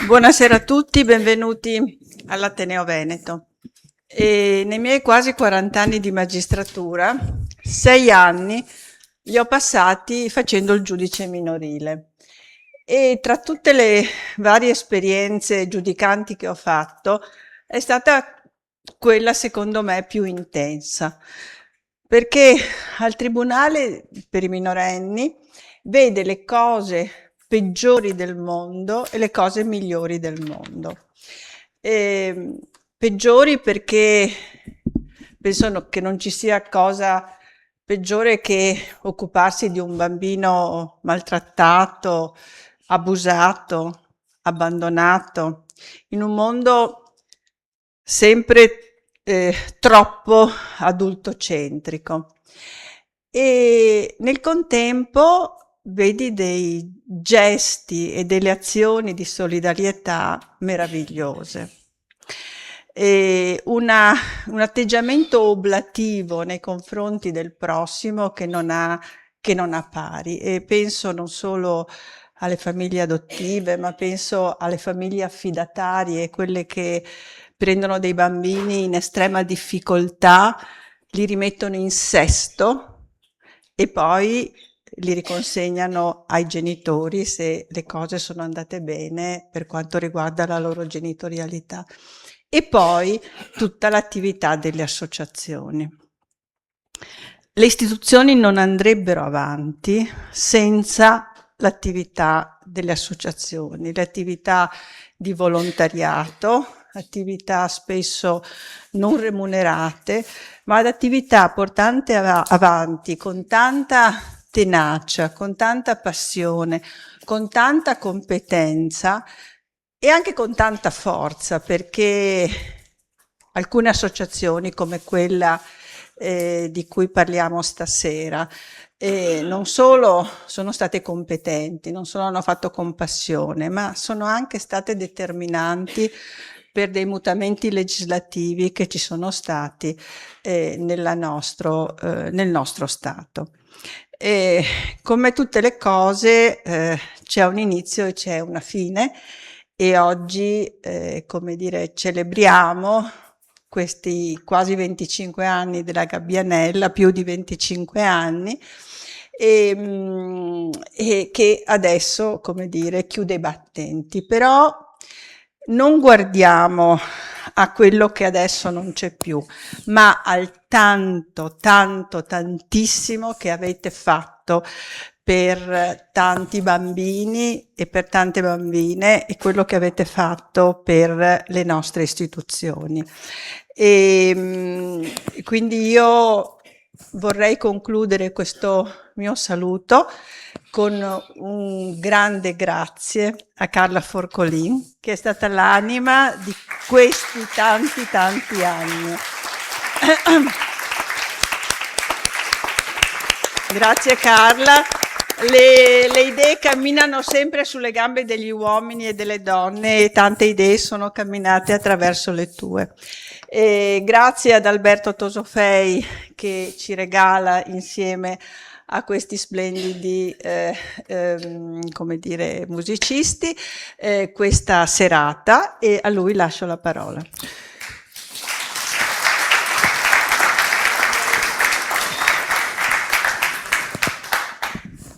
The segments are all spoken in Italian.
Buonasera a tutti, benvenuti all'Ateneo Veneto. Nei miei quasi 40 anni di magistratura, 6 anni li ho passati facendo il giudice minorile. E tra tutte le varie esperienze giudicanti che ho fatto, è stata quella secondo me più intensa, perché al tribunale per i minorenni vede le cose peggiori del mondo e le cose migliori del mondo. Peggiori perché penso che non ci sia cosa peggiore che occuparsi di un bambino maltrattato, abusato, abbandonato, in un mondo sempre troppo adultocentrico. E nel contempo vedi dei gesti e delle azioni di solidarietà meravigliose. E un atteggiamento oblativo nei confronti del prossimo che non ha pari. E penso non solo alle famiglie adottive, ma penso alle famiglie affidatarie, quelle che prendono dei bambini in estrema difficoltà, li rimettono in sesto e poi li riconsegnano ai genitori se le cose sono andate bene per quanto riguarda la loro genitorialità. E poi tutta l'attività delle associazioni. Le istituzioni non andrebbero avanti senza l'attività delle associazioni, le attività di volontariato, attività spesso non remunerate, ma ad attività portate avanti con tanta tenacia, con tanta passione, con tanta competenza e anche con tanta forza, perché alcune associazioni come quella di cui parliamo stasera non solo sono state competenti, non solo hanno fatto con passione, ma sono anche state determinanti per dei mutamenti legislativi che ci sono stati nel nostro Stato. E come tutte le cose c'è un inizio e c'è una fine, e oggi, come dire, celebriamo questi quasi 25 anni della Gabbianella, più di 25 anni, e che adesso, come dire, chiude i battenti. Però non guardiamo a quello che adesso non c'è più, ma al tantissimo che avete fatto per tanti bambini e per tante bambine, e quello che avete fatto per le nostre istituzioni. E quindi io vorrei concludere questo mio saluto con un grande grazie a Carla Forcolin, che è stata l'anima di questi tanti anni. Grazie Carla. Le idee camminano sempre sulle gambe degli uomini e delle donne e tante idee sono camminate attraverso le tue. E grazie ad Alberto Tosofei che ci regala insieme a questi splendidi come dire, musicisti questa serata, e a lui lascio la parola.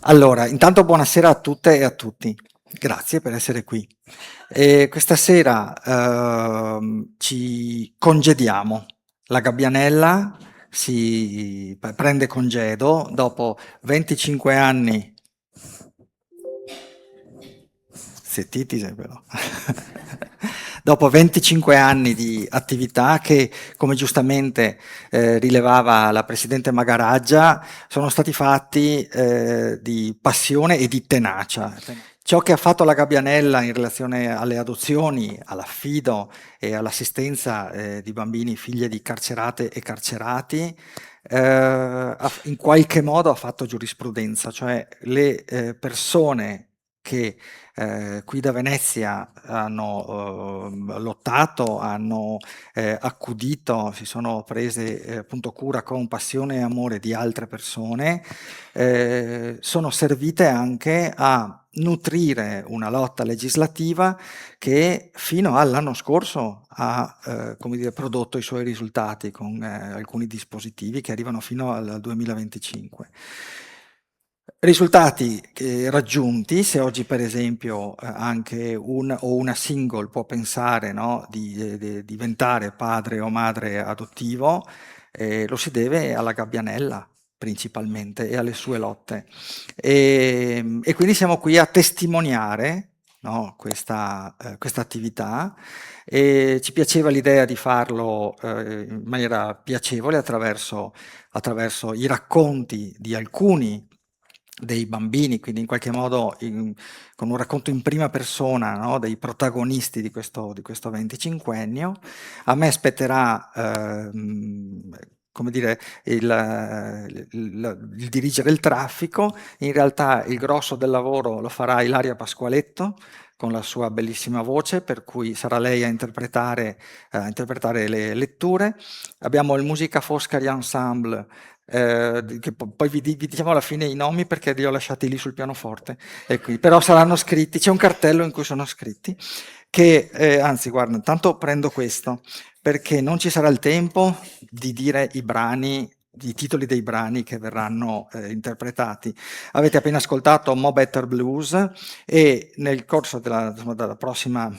Allora, intanto buonasera a tutte e a tutti. Grazie per essere qui. Questa sera ci congediamo. La Gabbianella prende congedo dopo 25 anni. Zittiti, però. Dopo 25 anni di attività che, come giustamente rilevava la Presidente Magaraggia, sono stati fatti di passione e di tenacia. Ciò che ha fatto la Gabbianella in relazione alle adozioni, all'affido e all'assistenza di bambini figli di carcerate e carcerati, in qualche modo ha fatto giurisprudenza, cioè le persone che qui da Venezia hanno lottato, hanno accudito, si sono prese appunto cura con passione e amore di altre persone, sono servite anche a nutrire una lotta legislativa che fino all'anno scorso ha come dire, prodotto i suoi risultati con alcuni dispositivi che arrivano fino al 2025. Risultati raggiunti, se oggi per esempio anche un o una single può pensare, no, di diventare padre o madre adottivo, lo si deve alla Gabbianella principalmente e alle sue lotte. E quindi siamo qui a testimoniare, no, questa attività, e ci piaceva l'idea di farlo in maniera piacevole attraverso i racconti di alcuni dei bambini, quindi in qualche modo con un racconto in prima persona, no, dei protagonisti di questo 25ennio. A me spetterà come dire, il dirigere il traffico. In realtà il grosso del lavoro lo farà Ilaria Pasqualetto con la sua bellissima voce, per cui sarà lei a interpretare le letture. Abbiamo il Musica Foscari Ensemble, che poi vi diciamo alla fine i nomi perché li ho lasciati lì sul pianoforte, e qui, però saranno scritti, c'è un cartello in cui sono scritti, che anzi guarda, intanto prendo questo, perché non ci sarà il tempo di dire i titoli dei brani che verranno interpretati. Avete appena ascoltato Mo' Better Blues, e nel corso della prossima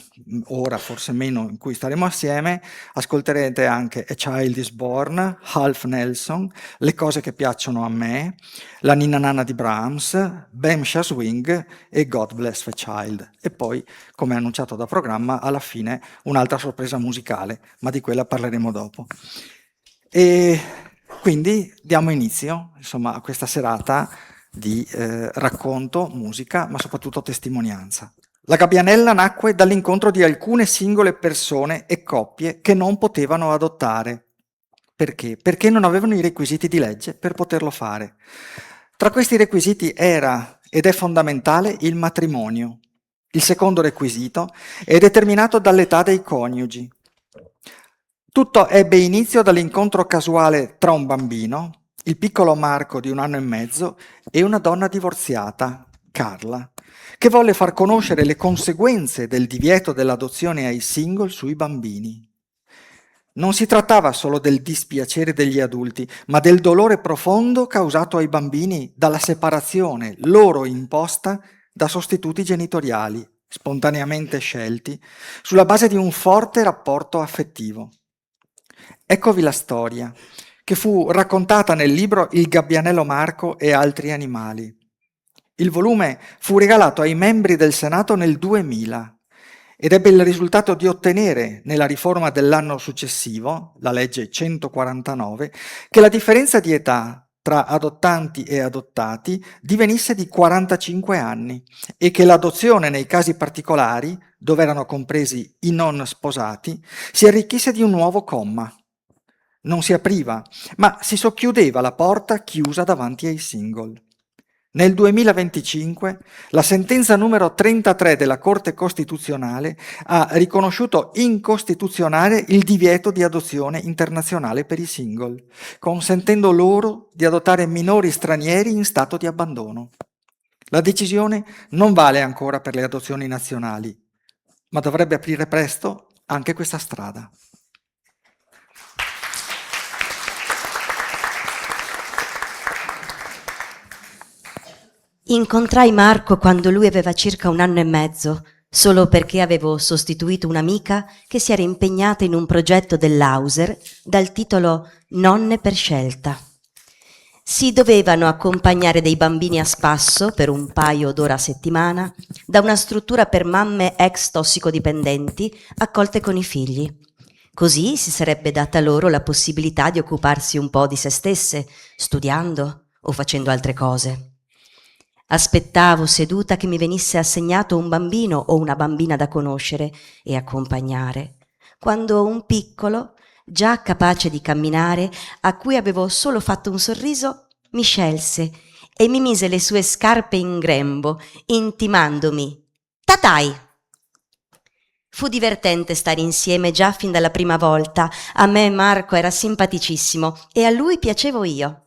ora, forse meno, in cui staremo assieme, ascolterete anche A Child is Born, Half Nelson, Le cose che piacciono a me, La Ninna Nanna di Brahms, Bamsha Swing e God Bless the Child. E poi, come annunciato da programma, alla fine un'altra sorpresa musicale, ma di quella parleremo dopo. E quindi diamo inizio, insomma, a questa serata di racconto, musica, ma soprattutto testimonianza. La Gabbianella nacque dall'incontro di alcune singole persone e coppie che non potevano adottare. Perché? Perché non avevano i requisiti di legge per poterlo fare. Tra questi requisiti era ed è fondamentale il matrimonio. Il secondo requisito è determinato dall'età dei coniugi. Tutto ebbe inizio dall'incontro casuale tra un bambino, il piccolo Marco di 1 anno e mezzo, e una donna divorziata, Carla, che volle far conoscere le conseguenze del divieto dell'adozione ai single sui bambini. Non si trattava solo del dispiacere degli adulti, ma del dolore profondo causato ai bambini dalla separazione loro imposta da sostituti genitoriali, spontaneamente scelti, sulla base di un forte rapporto affettivo. Eccovi la storia, che fu raccontata nel libro Il Gabbianello Marco e altri animali. Il volume fu regalato ai membri del Senato nel 2000 ed ebbe il risultato di ottenere, nella riforma dell'anno successivo, la legge 149, che la differenza di età tra adottanti e adottati divenisse di 45 anni e che l'adozione nei casi particolari, dove erano compresi i non sposati, si arricchisse di un nuovo comma. Non si apriva, ma si socchiudeva la porta chiusa davanti ai single. Nel 2025 la sentenza numero 33 della Corte Costituzionale ha riconosciuto incostituzionale il divieto di adozione internazionale per i single, consentendo loro di adottare minori stranieri in stato di abbandono. La decisione non vale ancora per le adozioni nazionali, ma dovrebbe aprire presto anche questa strada. Incontrai Marco quando lui aveva circa 1 anno e mezzo, solo perché avevo sostituito un'amica che si era impegnata in un progetto dell'Auser dal titolo Nonne per scelta. Si dovevano accompagnare dei bambini a spasso per un paio d'ore a settimana da una struttura per mamme ex tossicodipendenti accolte con i figli. Così si sarebbe data loro la possibilità di occuparsi un po' di se stesse, studiando o facendo altre cose. Aspettavo seduta che mi venisse assegnato un bambino o una bambina da conoscere e accompagnare, quando un piccolo, già capace di camminare, a cui avevo solo fatto un sorriso, mi scelse e mi mise le sue scarpe in grembo, intimandomi: «Tatai!». Fu divertente stare insieme già fin dalla prima volta. A me Marco era simpaticissimo e a lui piacevo io.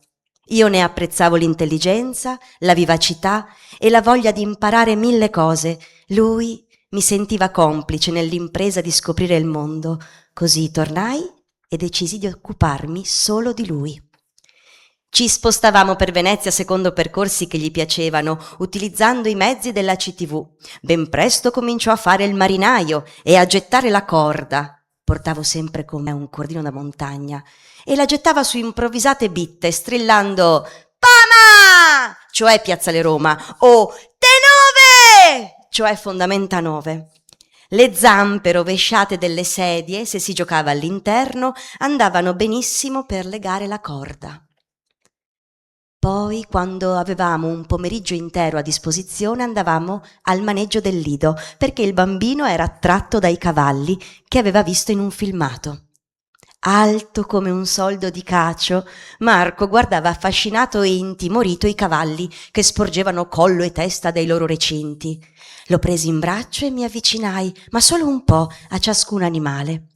Io ne apprezzavo l'intelligenza, la vivacità e la voglia di imparare 1000 cose. Lui mi sentiva complice nell'impresa di scoprire il mondo. Così tornai e decisi di occuparmi solo di lui. Ci spostavamo per Venezia secondo percorsi che gli piacevano, utilizzando i mezzi della CTV. Ben presto cominciò a fare il marinaio e a gettare la corda. Portavo sempre con me un cordino da montagna e la gettava su improvvisate bitte, strillando «Pama!», cioè Piazzale Roma, o «Tenove!», cioè Fondamenta 9. Le zampe rovesciate delle sedie, se si giocava all'interno, andavano benissimo per legare la corda. Poi, quando avevamo un pomeriggio intero a disposizione, andavamo al maneggio del Lido, perché il bambino era attratto dai cavalli che aveva visto in un filmato. Alto come un soldo di cacio, Marco guardava affascinato e intimorito i cavalli che sporgevano collo e testa dai loro recinti. Lo presi in braccio e mi avvicinai, ma solo un po', a ciascun animale.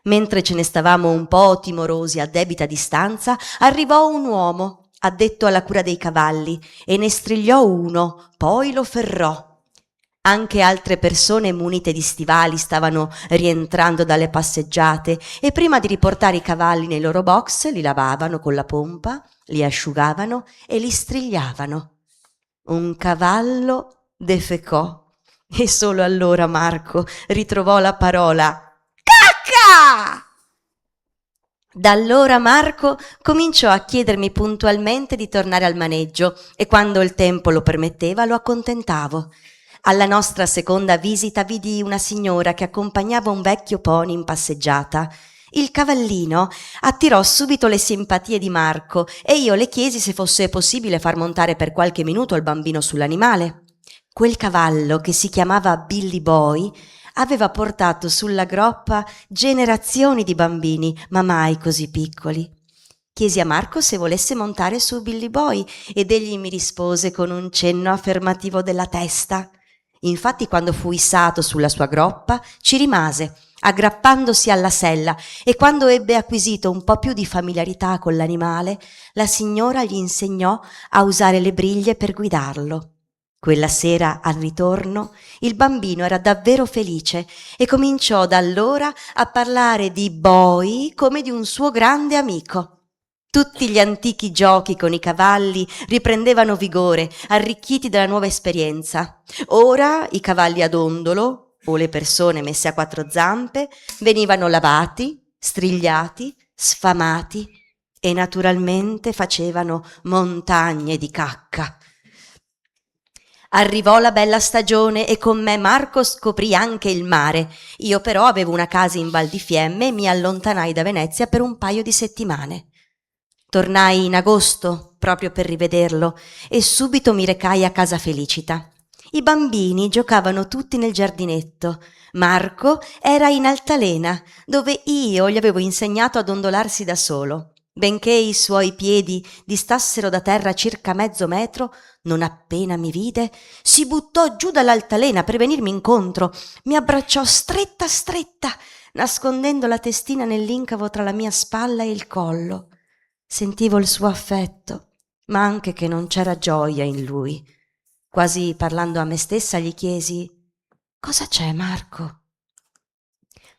Mentre ce ne stavamo un po' timorosi a debita distanza, arrivò un uomo addetto alla cura dei cavalli e ne strigliò uno, poi lo ferrò. Anche altre persone munite di stivali stavano rientrando dalle passeggiate e prima di riportare i cavalli nei loro box li lavavano con la pompa, li asciugavano e li strigliavano. Un cavallo defecò e solo allora Marco ritrovò la parola «Cacca!». Da allora Marco cominciò a chiedermi puntualmente di tornare al maneggio e quando il tempo lo permetteva lo accontentavo. Alla nostra seconda visita vidi una signora che accompagnava un vecchio pony in passeggiata. Il cavallino attirò subito le simpatie di Marco e io le chiesi se fosse possibile far montare per qualche minuto il bambino sull'animale. Quel cavallo, che si chiamava Billy Boy, aveva portato sulla groppa generazioni di bambini, ma mai così piccoli. Chiesi a Marco se volesse montare su Billy Boy ed egli mi rispose con un cenno affermativo della testa. Infatti, quando fu issato sulla sua groppa, ci rimase, aggrappandosi alla sella, e quando ebbe acquisito un po' più di familiarità con l'animale, la signora gli insegnò a usare le briglie per guidarlo. Quella sera, al ritorno, il bambino era davvero felice e cominciò da allora a parlare di Boy come di un suo grande amico. Tutti gli antichi giochi con i cavalli riprendevano vigore, arricchiti dalla nuova esperienza. Ora i cavalli a dondolo, o le persone messe a 4 zampe, venivano lavati, strigliati, sfamati e naturalmente facevano montagne di cacca. Arrivò la bella stagione e con me Marco scoprì anche il mare. Io però avevo una casa in Val di Fiemme e mi allontanai da Venezia per un paio di settimane. Tornai in agosto proprio per rivederlo e subito mi recai a casa Felicita. I bambini giocavano tutti nel giardinetto. Marco era in altalena, dove io gli avevo insegnato a dondolarsi da solo. Benché i suoi piedi distassero da terra circa mezzo metro, non appena mi vide, si buttò giù dall'altalena per venirmi incontro, mi abbracciò stretta stretta, nascondendo la testina nell'incavo tra la mia spalla e il collo. Sentivo il suo affetto, ma anche che non c'era gioia in lui. Quasi parlando a me stessa gli chiesi: «Cosa c'è, Marco?»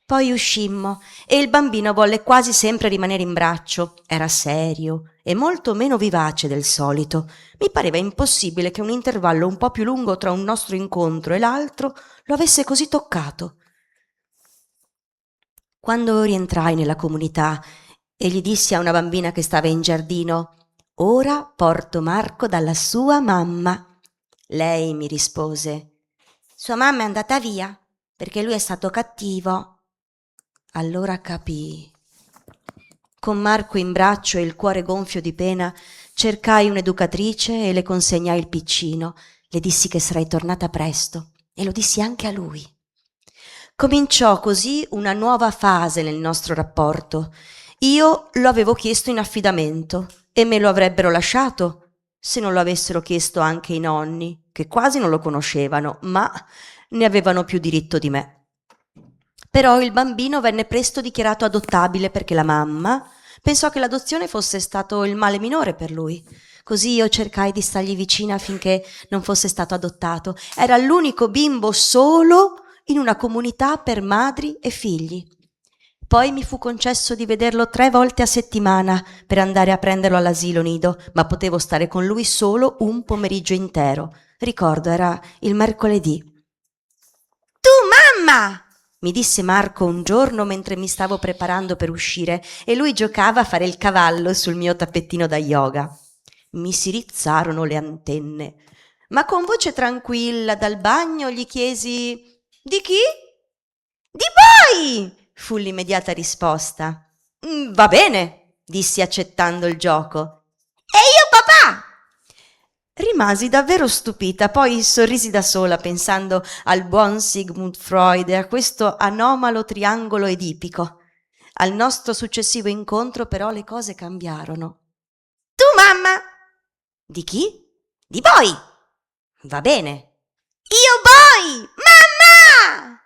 Poi uscimmo e il bambino volle quasi sempre rimanere in braccio. Era serio e molto meno vivace del solito. Mi pareva impossibile che un intervallo un po' più lungo tra un nostro incontro e l'altro lo avesse così toccato. Quando rientrai nella comunità e gli dissi a una bambina che stava in giardino: «Ora porto Marco dalla sua mamma», lei mi rispose: «Sua mamma è andata via perché lui è stato cattivo». Allora capii. Con Marco in braccio e il cuore gonfio di pena, cercai un'educatrice e le consegnai il piccino. Le dissi che sarei tornata presto e lo dissi anche a lui. Cominciò così una nuova fase nel nostro rapporto. Io lo avevo chiesto in affidamento e me lo avrebbero lasciato se non lo avessero chiesto anche i nonni, che quasi non lo conoscevano, ma ne avevano più diritto di me. Però il bambino venne presto dichiarato adottabile perché la mamma pensò che l'adozione fosse stato il male minore per lui. Così io cercai di stargli vicina affinché non fosse stato adottato. Era l'unico bimbo solo in una comunità per madri e figli. Poi mi fu concesso di vederlo 3 volte a settimana per andare a prenderlo all'asilo nido, ma potevo stare con lui solo un pomeriggio intero. Ricordo, era il mercoledì. «Tu, mamma!» mi disse Marco un giorno mentre mi stavo preparando per uscire e lui giocava a fare il cavallo sul mio tappettino da yoga. Mi si rizzarono le antenne, ma con voce tranquilla dal bagno gli chiesi: «Di chi?» «Di voi!» fu l'immediata risposta. «Va bene», dissi accettando il gioco. «E io papà!» Rimasi davvero stupita, poi sorrisi da sola pensando al buon Sigmund Freud e a questo anomalo triangolo edipico. Al nostro successivo incontro però le cose cambiarono. «Tu, mamma!» «Di chi?» «Di voi!» «Va bene!» «Io voi! Mamma!»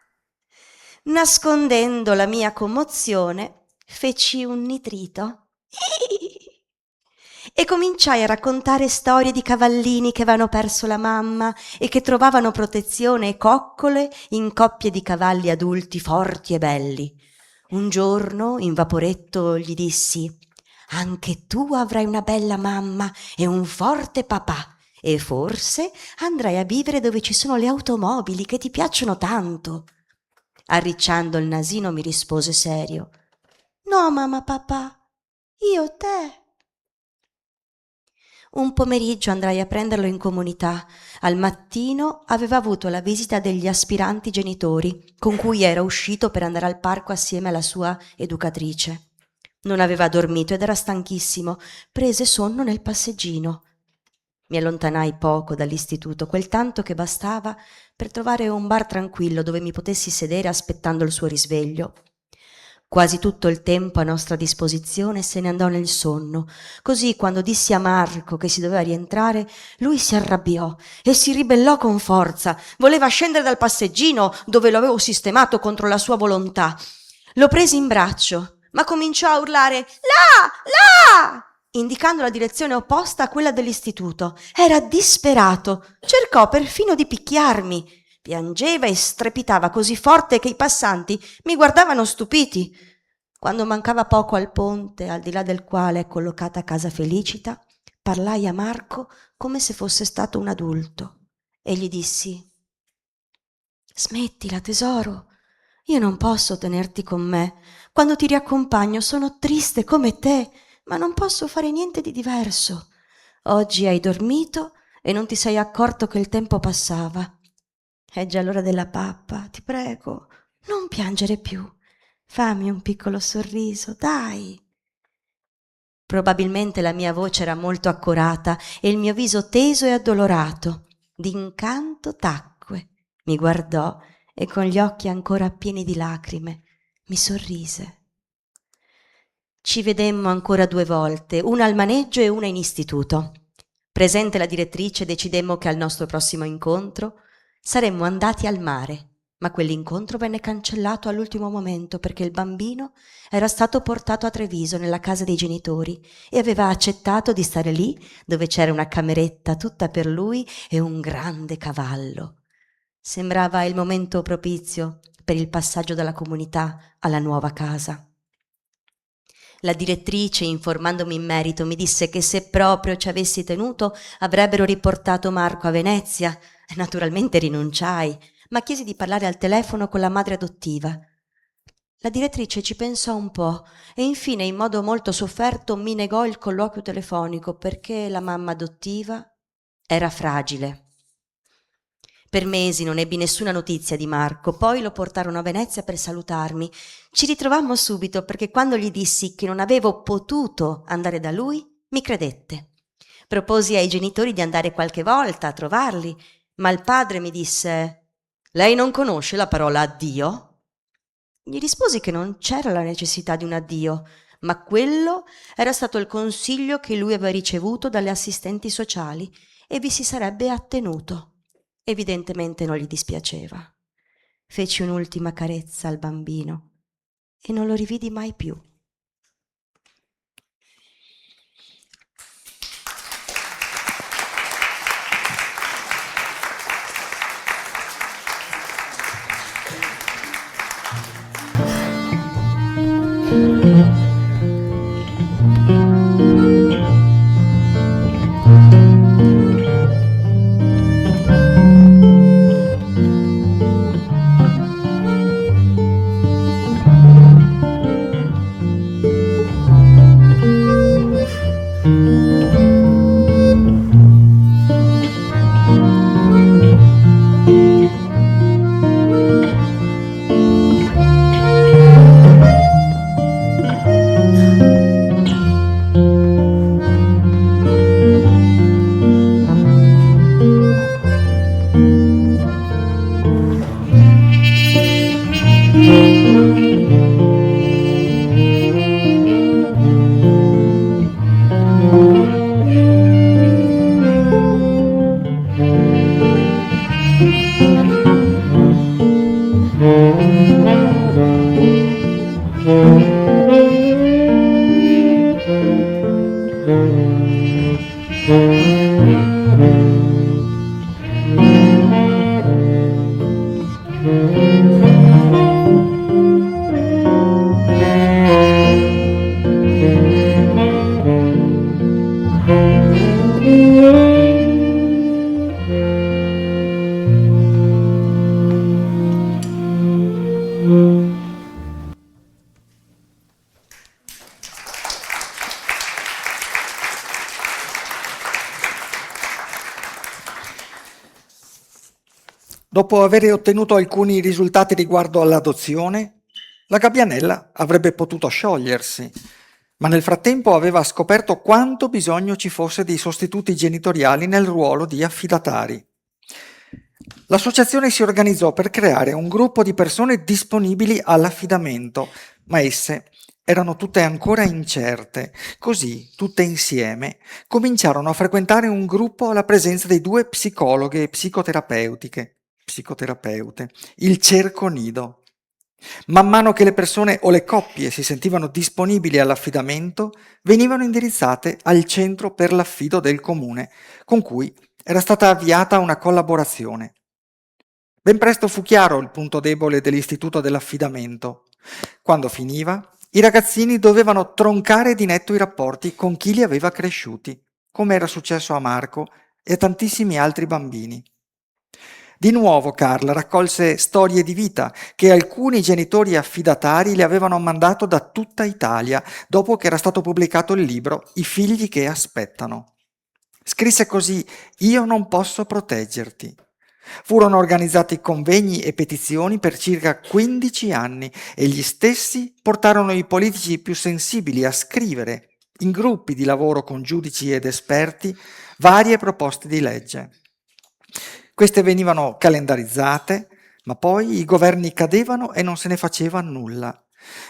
Nascondendo la mia commozione, feci un nitrito e cominciai a raccontare storie di cavallini che avevano perso la mamma e che trovavano protezione e coccole in coppie di cavalli adulti forti e belli. Un giorno, in vaporetto, gli dissi: «Anche tu avrai una bella mamma e un forte papà e forse andrai a vivere dove ci sono le automobili che ti piacciono tanto». Arricciando il nasino mi rispose serio: «No, mamma, papà, io te». Un pomeriggio andrai a prenderlo in comunità. Al mattino aveva avuto la visita degli aspiranti genitori, con cui era uscito per andare al parco assieme alla sua educatrice. Non aveva dormito ed era stanchissimo. Prese sonno nel passeggino. Mi allontanai poco dall'istituto, quel tanto che bastava per trovare un bar tranquillo dove mi potessi sedere aspettando il suo risveglio. Quasi tutto il tempo a nostra disposizione se ne andò nel sonno. Così, quando dissi a Marco che si doveva rientrare, lui si arrabbiò e si ribellò con forza. Voleva scendere dal passeggino dove lo avevo sistemato contro la sua volontà. Lo presi in braccio, ma cominciò a urlare: «Là! Là!», indicando la direzione opposta a quella dell'istituto. Era disperato. Cercò perfino di picchiarmi. Piangeva e strepitava così forte che i passanti mi guardavano stupiti. Quando mancava poco al ponte, al di là del quale è collocata Casa Felicita, parlai a Marco come se fosse stato un adulto e gli dissi: «Smettila, tesoro, io non posso tenerti con me. Quando ti riaccompagno sono triste come te, ma non posso fare niente di diverso. Oggi hai dormito e non ti sei accorto che il tempo passava. È già l'ora della pappa, ti prego, non piangere più. Fammi un piccolo sorriso, dai». Probabilmente la mia voce era molto accorata e il mio viso teso e addolorato. D'incanto tacque, mi guardò e con gli occhi ancora pieni di lacrime mi sorrise. Ci vedemmo ancora 2 volte, una al maneggio e una in istituto. Presente la direttrice, decidemmo che al nostro prossimo incontro saremmo andati al mare, ma quell'incontro venne cancellato all'ultimo momento perché il bambino era stato portato a Treviso nella casa dei genitori e aveva accettato di stare lì dove c'era una cameretta tutta per lui e un grande cavallo. Sembrava il momento propizio per il passaggio dalla comunità alla nuova casa. La direttrice, informandomi in merito, mi disse che se proprio ci avessi tenuto avrebbero riportato Marco a Venezia. Naturalmente rinunciai, ma chiesi di parlare al telefono con la madre adottiva. La direttrice ci pensò un po' e infine, in modo molto sofferto, mi negò il colloquio telefonico perché la mamma adottiva era fragile. Per mesi non ebbi nessuna notizia di Marco, poi lo portarono a Venezia per salutarmi. Ci ritrovammo subito perché quando gli dissi che non avevo potuto andare da lui, mi credette. Proposi ai genitori di andare qualche volta a trovarli, ma il padre mi disse: «Lei non conosce la parola addio?» Gli risposi che non c'era la necessità di un addio, ma quello era stato il consiglio che lui aveva ricevuto dalle assistenti sociali e vi si sarebbe attenuto. Evidentemente non gli dispiaceva. Feci un'ultima carezza al bambino e non lo rividi mai più. Dopo aver ottenuto alcuni risultati riguardo all'adozione, la Gabbianella avrebbe potuto sciogliersi, ma nel frattempo aveva scoperto quanto bisogno ci fosse di sostituti genitoriali nel ruolo di affidatari. L'associazione si organizzò per creare un gruppo di persone disponibili all'affidamento, ma esse erano tutte ancora incerte. Così, tutte insieme, cominciarono a frequentare un gruppo alla presenza di 2 psicologhe e psicoterapeute, il cerco nido. Man mano che le persone o le coppie si sentivano disponibili all'affidamento, venivano indirizzate al centro per l'affido del comune, con cui era stata avviata una collaborazione. Ben presto fu chiaro il punto debole dell'istituto dell'affidamento. Quando finiva, i ragazzini dovevano troncare di netto i rapporti con chi li aveva cresciuti, come era successo a Marco e a tantissimi altri bambini. Di nuovo Carla raccolse storie di vita che alcuni genitori affidatari le avevano mandato da tutta Italia dopo che era stato pubblicato il libro I figli che aspettano. Scrisse così: «Io non posso proteggerti». Furono organizzati convegni e petizioni per circa 15 anni e gli stessi portarono i politici più sensibili a scrivere, in gruppi di lavoro con giudici ed esperti, varie proposte di legge. Queste venivano calendarizzate, ma poi i governi cadevano e non se ne faceva nulla.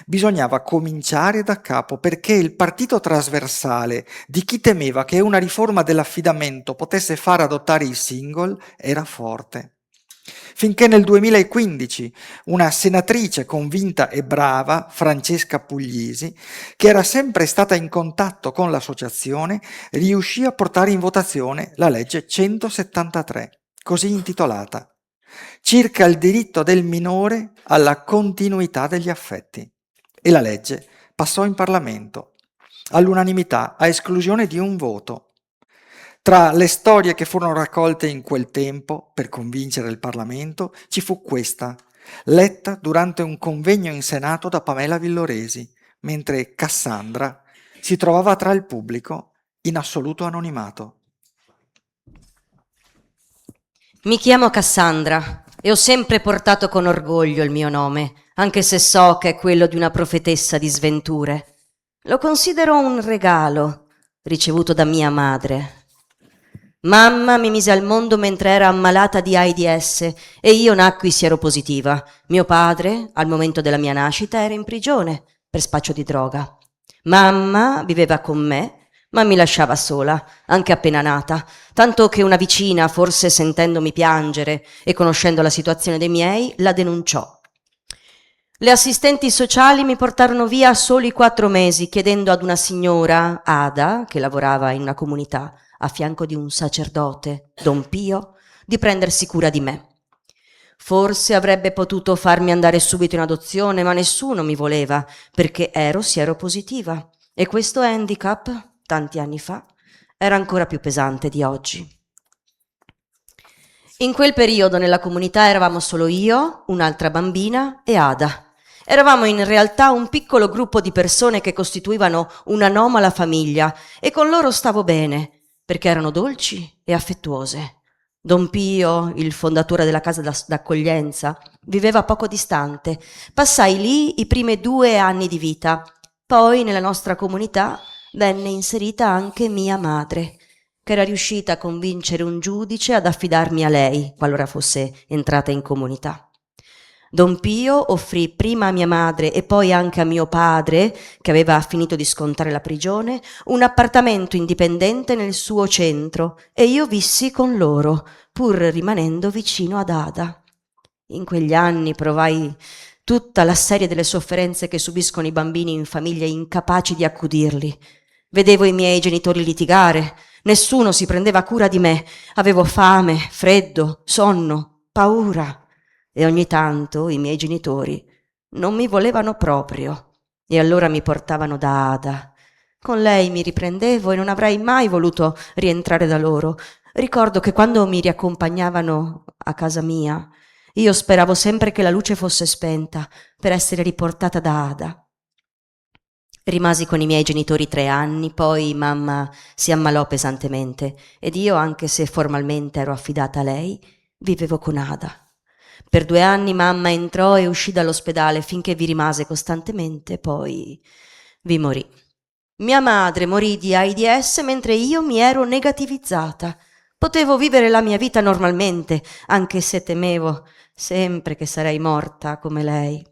Bisognava cominciare da capo perché il partito trasversale di chi temeva che una riforma dell'affidamento potesse far adottare il single era forte. Finché nel 2015 una senatrice convinta e brava, Francesca Puglisi, che era sempre stata in contatto con l'associazione, riuscì a portare in votazione la legge 173, così intitolata, circa il diritto del minore alla continuità degli affetti. E la legge passò in Parlamento, all'unanimità, a esclusione di un voto. Tra le storie che furono raccolte in quel tempo per convincere il Parlamento ci fu questa, letta durante un convegno in Senato da Pamela Villoresi, mentre Cassandra si trovava tra il pubblico in assoluto anonimato. Mi chiamo Cassandra e ho sempre portato con orgoglio il mio nome, anche se so che è quello di una profetessa di sventure. Lo considero un regalo ricevuto da mia madre. Mamma mi mise al mondo mentre era ammalata di AIDS e io nacqui sieropositiva. Mio padre, al momento della mia nascita, era in prigione per spaccio di droga. Mamma viveva con me, ma mi lasciava sola, anche appena nata, tanto che una vicina, forse sentendomi piangere e conoscendo la situazione dei miei, la denunciò. Le assistenti sociali mi portarono via a soli 4 mesi, chiedendo ad una signora, Ada, che lavorava in una comunità, a fianco di un sacerdote, Don Pio, di prendersi cura di me. Forse avrebbe potuto farmi andare subito in adozione, ma nessuno mi voleva, perché ero sieropositiva. E questo handicap, tanti anni fa, era ancora più pesante di oggi. In quel periodo nella comunità eravamo solo io, un'altra bambina e Ada. Eravamo in realtà un piccolo gruppo di persone che costituivano un'anomala famiglia e con loro stavo bene, perché erano dolci e affettuose. Don Pio, il fondatore della casa d'accoglienza, viveva poco distante. Passai lì i primi 2 anni di vita. Poi nella nostra comunità venne inserita anche mia madre, che era riuscita a convincere un giudice ad affidarmi a lei, qualora fosse entrata in comunità. Don Pio offrì prima a mia madre e poi anche a mio padre, che aveva finito di scontare la prigione, un appartamento indipendente nel suo centro e io vissi con loro, pur rimanendo vicino ad Ada. In quegli anni provai tutta la serie delle sofferenze che subiscono i bambini in famiglie incapaci di accudirli. Vedevo i miei genitori litigare, nessuno si prendeva cura di me, avevo fame, freddo, sonno, paura. E ogni tanto i miei genitori non mi volevano proprio e allora mi portavano da Ada. Con lei mi riprendevo e non avrei mai voluto rientrare da loro. Ricordo che quando mi riaccompagnavano a casa mia, io speravo sempre che la luce fosse spenta per essere riportata da Ada. Rimasi con i miei genitori 3 anni, poi mamma si ammalò pesantemente ed io, anche se formalmente ero affidata a lei, vivevo con Ada. Per 2 anni mamma entrò e uscì dall'ospedale finché vi rimase costantemente, poi vi morì. Mia madre morì di AIDS mentre io mi ero negativizzata. Potevo vivere la mia vita normalmente, anche se temevo sempre che sarei morta come lei.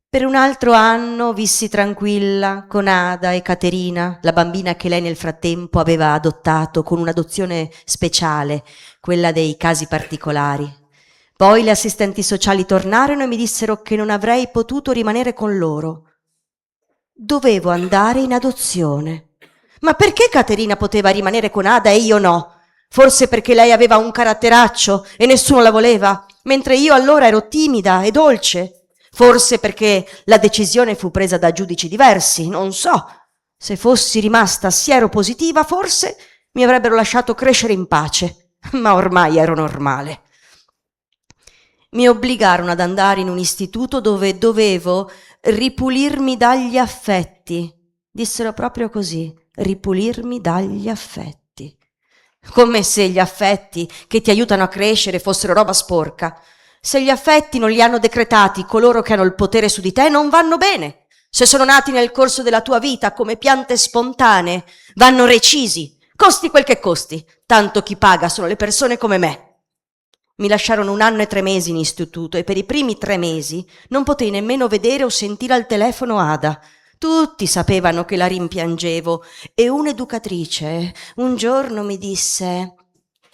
Per un altro anno vissi tranquilla con Ada e Caterina, la bambina che lei nel frattempo aveva adottato con un'adozione speciale, quella dei casi particolari. Poi le assistenti sociali tornarono e mi dissero che non avrei potuto rimanere con loro. Dovevo andare in adozione. Ma perché Caterina poteva rimanere con Ada e io no? Forse perché lei aveva un caratteraccio e nessuno la voleva, mentre io allora ero timida e dolce. Forse perché la decisione fu presa da giudici diversi, non so. Se fossi rimasta sieropositiva, forse mi avrebbero lasciato crescere in pace, ma ormai ero normale. Mi obbligarono ad andare in un istituto dove dovevo ripulirmi dagli affetti. Dissero proprio così, ripulirmi dagli affetti. Come se gli affetti che ti aiutano a crescere fossero roba sporca. Se gli affetti non li hanno decretati coloro che hanno il potere su di te, non vanno bene. Se sono nati nel corso della tua vita come piante spontanee, vanno recisi, costi quel che costi, tanto chi paga sono le persone come me. Mi lasciarono 1 anno e 3 mesi in istituto e per i primi 3 mesi non potei nemmeno vedere o sentire al telefono Ada. Tutti sapevano che la rimpiangevo e un'educatrice un giorno mi disse: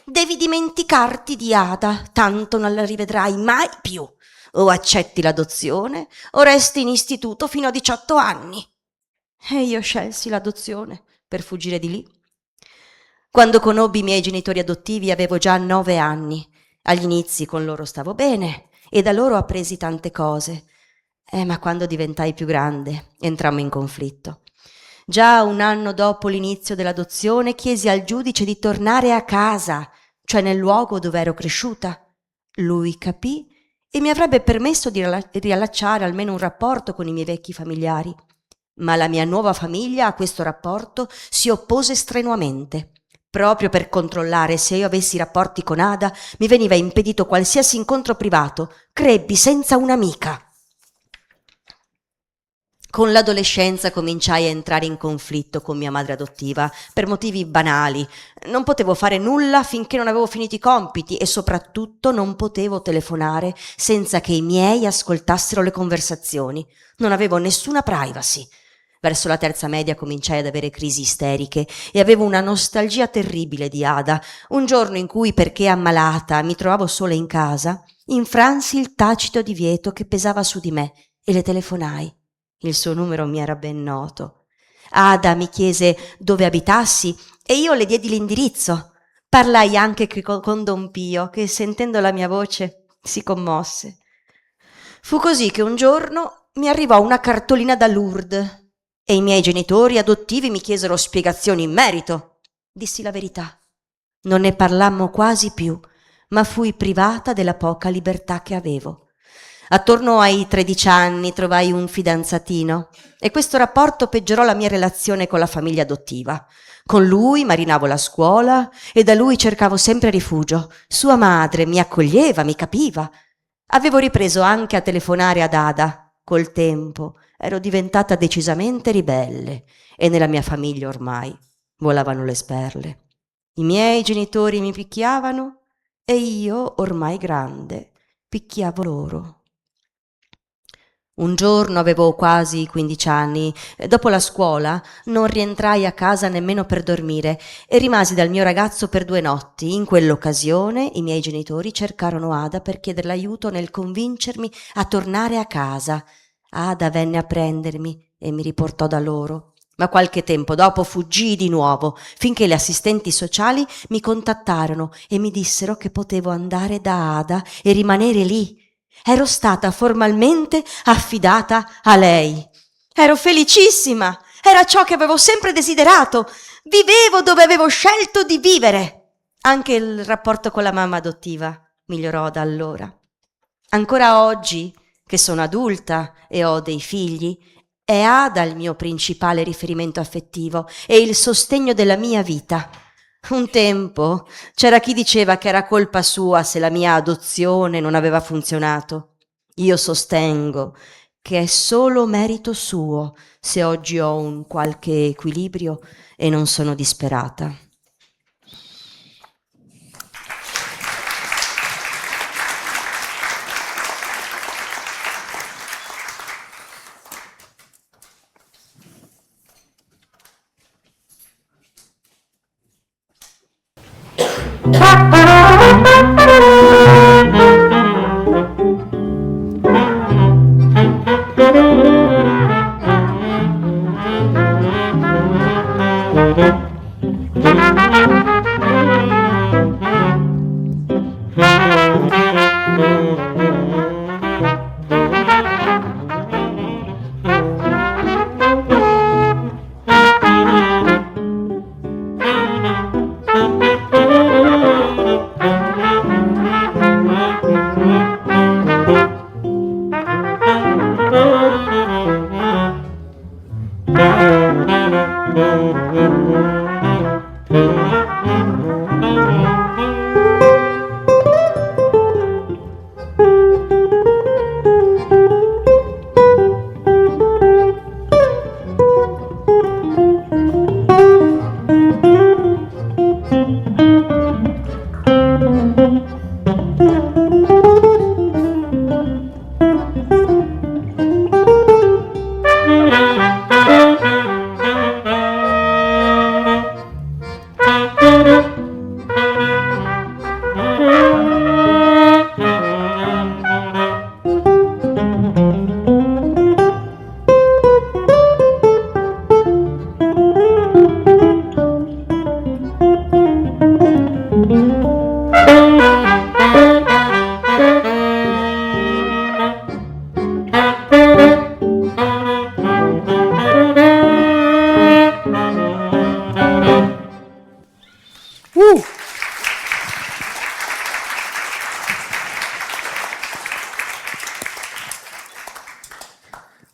«Devi dimenticarti di Ada, tanto non la rivedrai mai più. O accetti l'adozione o resti in istituto fino a 18 anni». E io scelsi l'adozione per fuggire di lì. Quando conobbi i miei genitori adottivi avevo già 9 anni. Agli inizi con loro stavo bene e da loro appresi tante cose. Ma quando diventai più grande entrammo in conflitto. Già 1 anno dopo l'inizio dell'adozione chiesi al giudice di tornare a casa, cioè nel luogo dove ero cresciuta. Lui capì e mi avrebbe permesso di riallacciare almeno un rapporto con i miei vecchi familiari. Ma la mia nuova famiglia a questo rapporto si oppose strenuamente. Proprio per controllare se io avessi rapporti con Ada, mi veniva impedito qualsiasi incontro privato. Crebbi senza un'amica. Con l'adolescenza cominciai a entrare in conflitto con mia madre adottiva per motivi banali. Non potevo fare nulla finché non avevo finito i compiti e soprattutto non potevo telefonare senza che i miei ascoltassero le conversazioni. Non avevo nessuna privacy. Verso la 3ª media cominciai ad avere crisi isteriche e avevo una nostalgia terribile di Ada. Un giorno in cui, perché ammalata, mi trovavo sola in casa, infransi il tacito divieto che pesava su di me e le telefonai. Il suo numero mi era ben noto. Ada mi chiese dove abitassi e io le diedi l'indirizzo. Parlai anche con Don Pio, che sentendo la mia voce si commosse. Fu così che un giorno mi arrivò una cartolina da Lourdes e i miei genitori adottivi mi chiesero spiegazioni in merito. Dissi la verità. Non ne parlammo quasi più, ma fui privata della poca libertà che avevo. Attorno ai 13 anni trovai un fidanzatino e questo rapporto peggiorò la mia relazione con la famiglia adottiva. Con lui marinavo la scuola e da lui cercavo sempre rifugio. Sua madre mi accoglieva, mi capiva. Avevo ripreso anche a telefonare ad Ada. Col tempo ero diventata decisamente ribelle e nella mia famiglia ormai volavano le sperle. I miei genitori mi picchiavano e io, ormai grande, picchiavo loro. Un giorno avevo quasi 15 anni. Dopo la scuola non rientrai a casa nemmeno per dormire e rimasi dal mio ragazzo per 2 notti. In quell'occasione i miei genitori cercarono Ada per chiederle aiuto nel convincermi a tornare a casa. Ada venne a prendermi e mi riportò da loro. Ma qualche tempo dopo fuggii di nuovo, finché le assistenti sociali mi contattarono e mi dissero che potevo andare da Ada e rimanere lì. Ero stata formalmente affidata a lei. Ero felicissima, era ciò che avevo sempre desiderato. Vivevo dove avevo scelto di vivere. Anche il rapporto con la mamma adottiva migliorò da allora. Ancora oggi, che sono adulta e ho dei figli, è Ada il mio principale riferimento affettivo e il sostegno della mia vita. Un tempo c'era chi diceva che era colpa sua se la mia adozione non aveva funzionato. Io sostengo che è solo merito suo se oggi ho un qualche equilibrio e non sono disperata.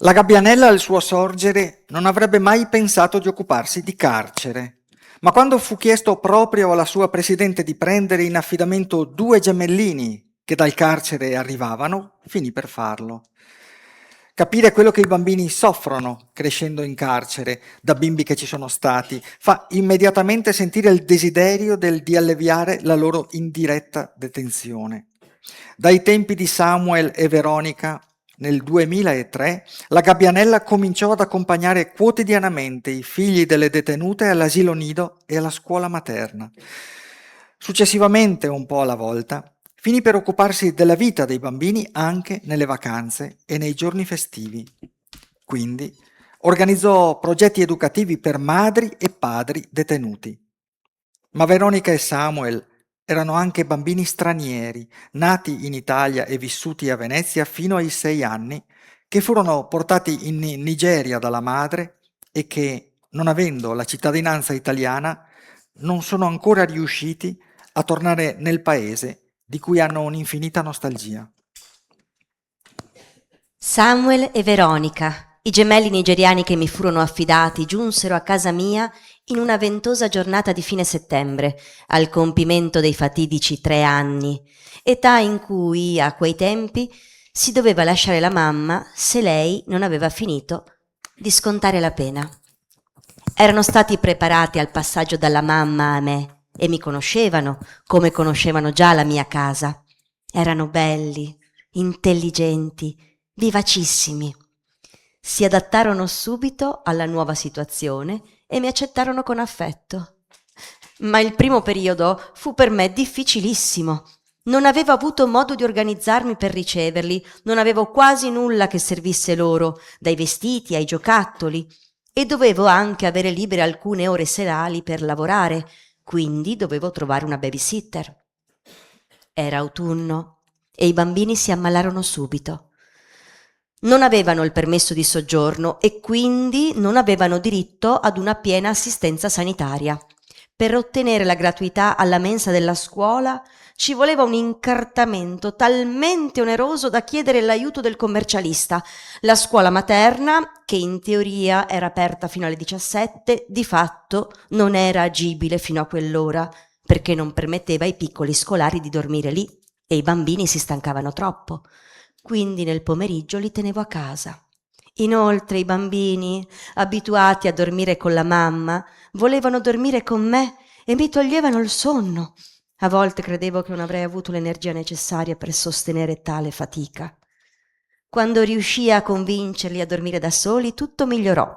La Gabbianella al suo sorgere non avrebbe mai pensato di occuparsi di carcere, ma quando fu chiesto proprio alla sua presidente di prendere in affidamento 2 gemellini che dal carcere arrivavano, finì per farlo. Capire quello che i bambini soffrono crescendo in carcere, da bimbi che ci sono stati, fa immediatamente sentire il desiderio di alleviare la loro indiretta detenzione. Dai tempi di Samuel e Veronica, nel 2003, la Gabbianella cominciò ad accompagnare quotidianamente i figli delle detenute all'asilo nido e alla scuola materna. Successivamente, un po' alla volta, finì per occuparsi della vita dei bambini anche nelle vacanze e nei giorni festivi. Quindi organizzò progetti educativi per madri e padri detenuti. Ma Veronica e Samuel erano anche bambini stranieri, nati in Italia e vissuti a Venezia fino ai 6 anni, che furono portati in Nigeria dalla madre e che, non avendo la cittadinanza italiana, non sono ancora riusciti a tornare nel paese di cui hanno un'infinita nostalgia. Samuel e Veronica, i gemelli nigeriani che mi furono affidati, giunsero a casa mia in una ventosa giornata di fine settembre, al compimento dei fatidici 3 anni, età in cui, a quei tempi, si doveva lasciare la mamma se lei non aveva finito di scontare la pena. Erano stati preparati al passaggio dalla mamma a me e mi conoscevano come conoscevano già la mia casa. Erano belli, intelligenti, vivacissimi. Si adattarono subito alla nuova situazione e mi accettarono con affetto. Ma il primo periodo fu per me difficilissimo. Non avevo avuto modo di organizzarmi per riceverli, non avevo quasi nulla che servisse loro, dai vestiti ai giocattoli, e dovevo anche avere libere alcune ore serali per lavorare, quindi dovevo trovare una babysitter. Era autunno e i bambini si ammalarono subito. Non avevano il permesso di soggiorno e quindi non avevano diritto ad una piena assistenza sanitaria. Per ottenere la gratuità alla mensa della scuola ci voleva un incartamento talmente oneroso da chiedere l'aiuto del commercialista. La scuola materna, che in teoria era aperta fino alle 17, di fatto non era agibile fino a quell'ora, perché non permetteva ai piccoli scolari di dormire lì e i bambini si stancavano troppo. Quindi nel pomeriggio li tenevo a casa. Inoltre i bambini, abituati a dormire con la mamma, volevano dormire con me e mi toglievano il sonno. A volte credevo che non avrei avuto l'energia necessaria per sostenere tale fatica. Quando riuscii a convincerli a dormire da soli, tutto migliorò.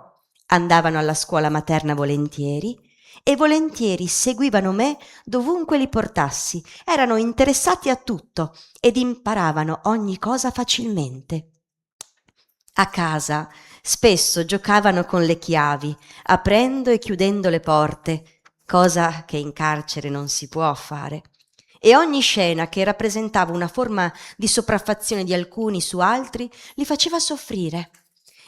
Andavano alla scuola materna volentieri e volentieri seguivano me dovunque li portassi. Erano interessati a tutto ed imparavano ogni cosa facilmente. A casa spesso giocavano con le chiavi, aprendo e chiudendo le porte, cosa che in carcere non si può fare. E ogni scena che rappresentava una forma di sopraffazione di alcuni su altri li faceva soffrire.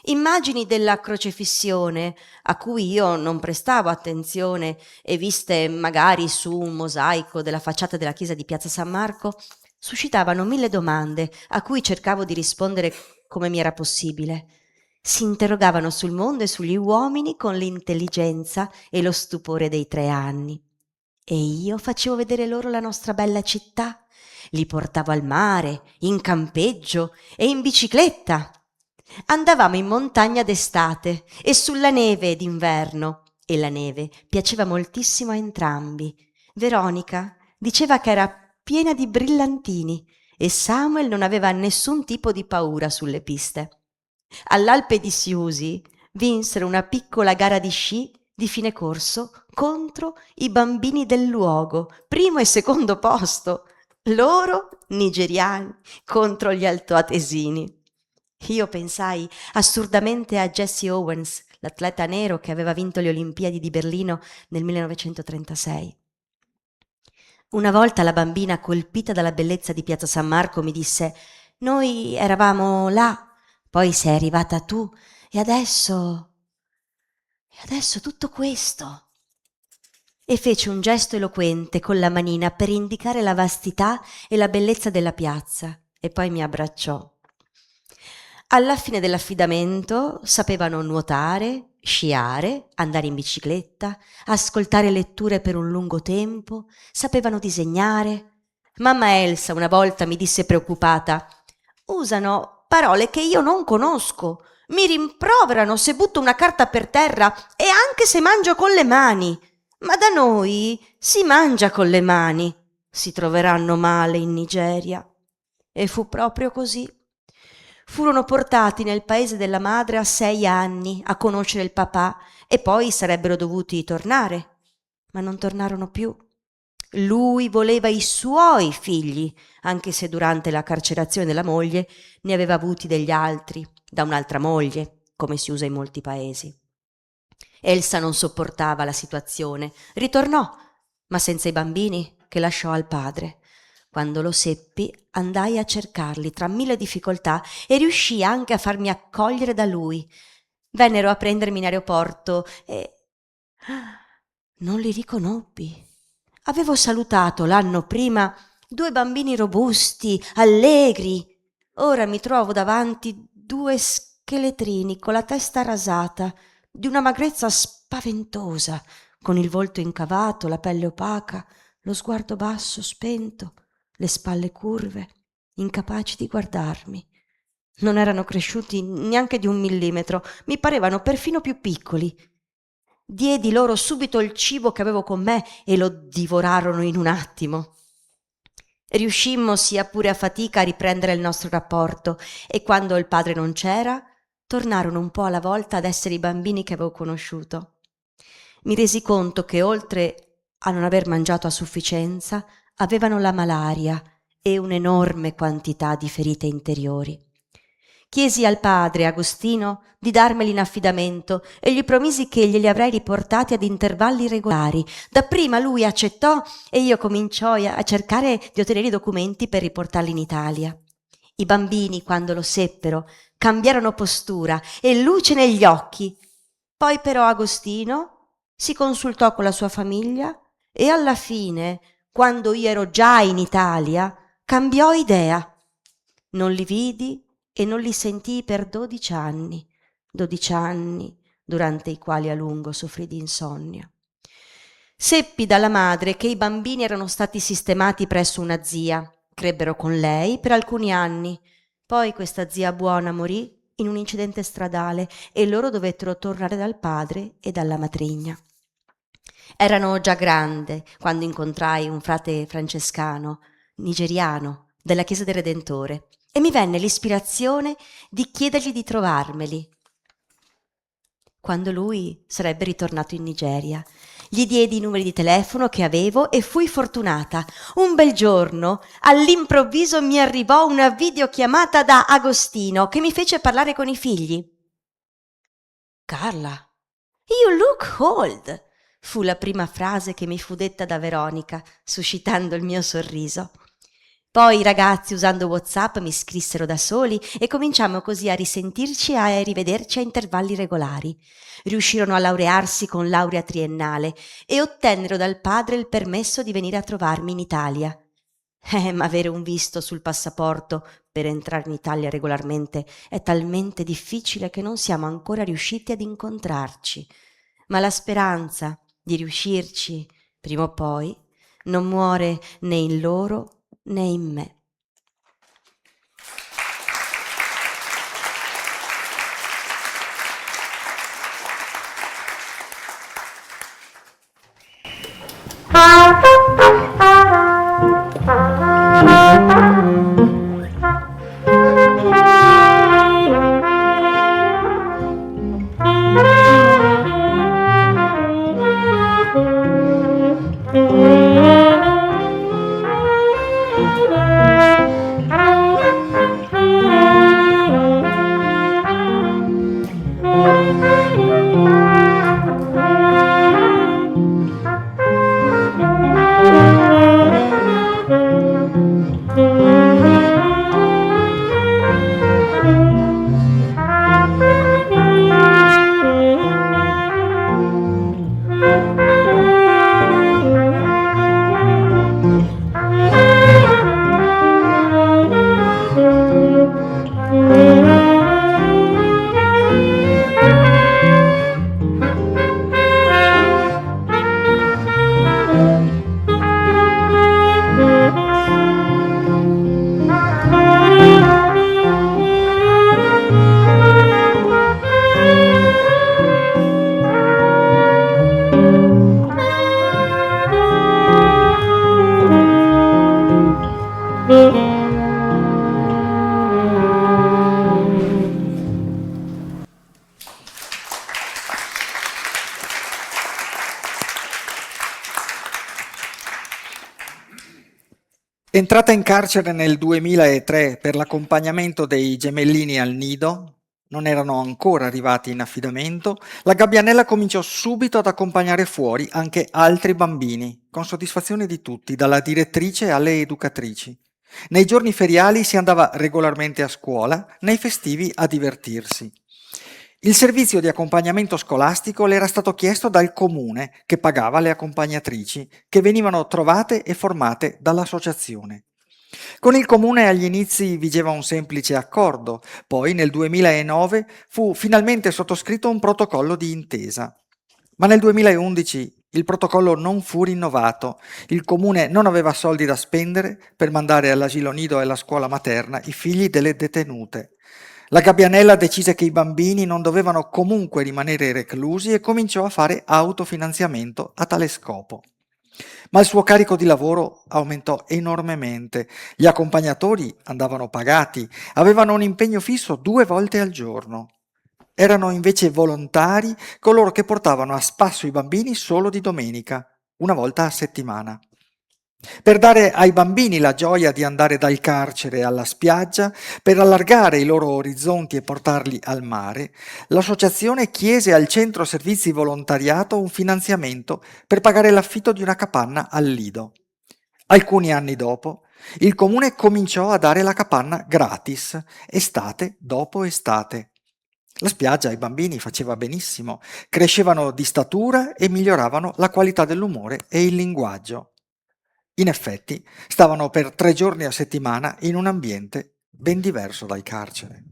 Immagini della crocefissione, a cui io non prestavo attenzione e viste magari su un mosaico della facciata della chiesa di Piazza San Marco, suscitavano 1000 domande a cui cercavo di rispondere come mi era possibile. Si interrogavano sul mondo e sugli uomini con l'intelligenza e lo stupore dei 3 anni. E io facevo vedere loro la nostra bella città, li portavo al mare, in campeggio e in bicicletta. Andavamo in montagna d'estate e sulla neve d'inverno, e la neve piaceva moltissimo a entrambi. Veronica diceva che era piena di brillantini e Samuel non aveva nessun tipo di paura sulle piste. All'Alpe di Siusi vinsero una piccola gara di sci di fine corso contro i bambini del luogo, primo e secondo posto, loro nigeriani contro gli altoatesini. Io pensai assurdamente a Jesse Owens, l'atleta nero che aveva vinto le Olimpiadi di Berlino nel 1936. Una volta la bambina, colpita dalla bellezza di Piazza San Marco, mi disse: «Noi eravamo là, poi sei arrivata tu e adesso tutto questo». E fece un gesto eloquente con la manina per indicare la vastità e la bellezza della piazza e poi mi abbracciò. Alla fine dell'affidamento sapevano nuotare, sciare, andare in bicicletta, ascoltare letture per un lungo tempo, sapevano disegnare. Mamma Elsa una volta mi disse preoccupata: «Usano parole che io non conosco, mi rimproverano se butto una carta per terra e anche se mangio con le mani. Ma da noi si mangia con le mani. Si troveranno male in Nigeria». E fu proprio così. Furono portati nel paese della madre a 6 anni a conoscere il papà e poi sarebbero dovuti tornare, ma non tornarono più. Lui voleva i suoi figli, anche se durante la carcerazione della moglie ne aveva avuti degli altri, da un'altra moglie, come si usa in molti paesi. Elsa non sopportava la situazione, ritornò, ma senza i bambini che lasciò al padre. Quando lo seppi, andai a cercarli tra 1000 difficoltà e riuscii anche a farmi accogliere da lui. Vennero a prendermi in aeroporto e non li riconobbi. Avevo salutato l'anno prima 2 bambini robusti, allegri. Ora mi trovo davanti 2 scheletrini con la testa rasata, di una magrezza spaventosa, con il volto incavato, la pelle opaca, lo sguardo basso, spento, le spalle curve, incapaci di guardarmi. Non erano cresciuti neanche di 1 millimetro, mi parevano perfino più piccoli. Diedi loro subito il cibo che avevo con me e lo divorarono in un attimo. Riuscimmo, sia pure a fatica, a riprendere il nostro rapporto e quando il padre non c'era, tornarono un po' alla volta ad essere i bambini che avevo conosciuto. Mi resi conto che oltre a non aver mangiato a sufficienza, avevano la malaria e un'enorme quantità di ferite interiori. Chiesi al padre Agostino di darmeli in affidamento e gli promisi che glieli avrei riportati ad intervalli regolari. Dapprima lui accettò e io cominciai a cercare di ottenere i documenti per riportarli in Italia. I bambini, quando lo seppero, cambiarono postura e luce negli occhi. Poi però Agostino si consultò con la sua famiglia e alla fine, quando io ero già in Italia, cambiò idea. Non li vidi e non li sentii per 12 anni durante i quali a lungo soffrì di insonnia. Seppi dalla madre che i bambini erano stati sistemati presso una zia, crebbero con lei per alcuni anni, poi questa zia buona morì in un incidente stradale e loro dovettero tornare dal padre e dalla matrigna. Erano già grande quando incontrai un frate francescano, nigeriano, della Chiesa del Redentore, e mi venne l'ispirazione di chiedergli di trovarmeli. Quando lui sarebbe ritornato in Nigeria, gli diedi i numeri di telefono che avevo e fui fortunata. Un bel giorno, all'improvviso, mi arrivò una videochiamata da Agostino che mi fece parlare con i figli. «Carla, you look old», fu la prima frase che mi fu detta da Veronica, suscitando il mio sorriso. Poi i ragazzi, usando WhatsApp, mi scrissero da soli e cominciammo così a risentirci e a rivederci a intervalli regolari. Riuscirono a laurearsi con laurea triennale e ottennero dal padre il permesso di venire a trovarmi in Italia. Ma avere un visto sul passaporto per entrare in Italia regolarmente è talmente difficile che non siamo ancora riusciti ad incontrarci. Ma la speranza di riuscirci prima o poi non muore né in loro né in me. Entrata in carcere nel 2003 per l'accompagnamento dei gemellini al nido, non erano ancora arrivati in affidamento, la Gabbianella cominciò subito ad accompagnare fuori anche altri bambini, con soddisfazione di tutti, dalla direttrice alle educatrici. Nei giorni feriali si andava regolarmente a scuola, nei festivi a divertirsi. Il servizio di accompagnamento scolastico le era stato chiesto dal comune, che pagava le accompagnatrici, che venivano trovate e formate dall'associazione. Con il comune agli inizi vigeva un semplice accordo, poi nel 2009 fu finalmente sottoscritto un protocollo di intesa. Ma nel 2011 il protocollo non fu rinnovato, il comune non aveva soldi da spendere per mandare all'asilo nido e alla scuola materna i figli delle detenute. La Gabbianella decise che i bambini non dovevano comunque rimanere reclusi e cominciò a fare autofinanziamento a tale scopo. Ma il suo carico di lavoro aumentò enormemente. Gli accompagnatori andavano pagati, avevano un impegno fisso 2 volte al giorno. Erano invece volontari coloro che portavano a spasso i bambini solo di domenica, 1 volta a settimana. Per dare ai bambini la gioia di andare dal carcere alla spiaggia, per allargare i loro orizzonti e portarli al mare, l'associazione chiese al centro servizi volontariato un finanziamento per pagare l'affitto di una capanna al Lido. Alcuni anni dopo, il comune cominciò a dare la capanna gratis, estate dopo estate. La spiaggia ai bambini faceva benissimo, crescevano di statura e miglioravano la qualità dell'umore e il linguaggio. In effetti, stavano per 3 giorni a settimana in un ambiente ben diverso dal carcere.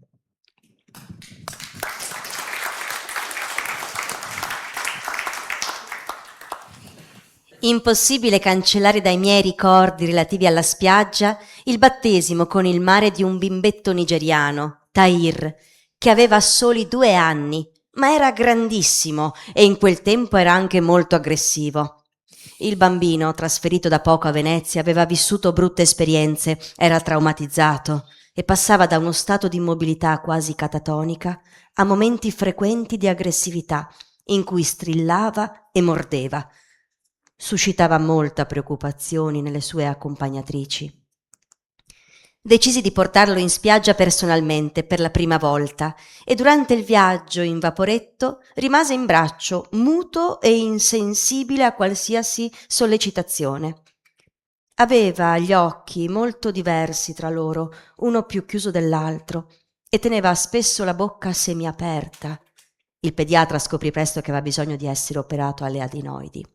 Impossibile cancellare dai miei ricordi relativi alla spiaggia il battesimo con il mare di un bimbetto nigeriano, Tahir, che aveva soli 2 anni, ma era grandissimo e in quel tempo era anche molto aggressivo. Il bambino, trasferito da poco a Venezia, aveva vissuto brutte esperienze, era traumatizzato e passava da uno stato di immobilità quasi catatonica a momenti frequenti di aggressività, in cui strillava e mordeva. Suscitava molta preoccupazione nelle sue accompagnatrici. Decisi di portarlo in spiaggia personalmente per la prima volta e durante il viaggio in vaporetto rimase in braccio, muto e insensibile a qualsiasi sollecitazione. Aveva gli occhi molto diversi tra loro, uno più chiuso dell'altro, e teneva spesso la bocca semiaperta. Il pediatra scoprì presto che aveva bisogno di essere operato alle adenoidi.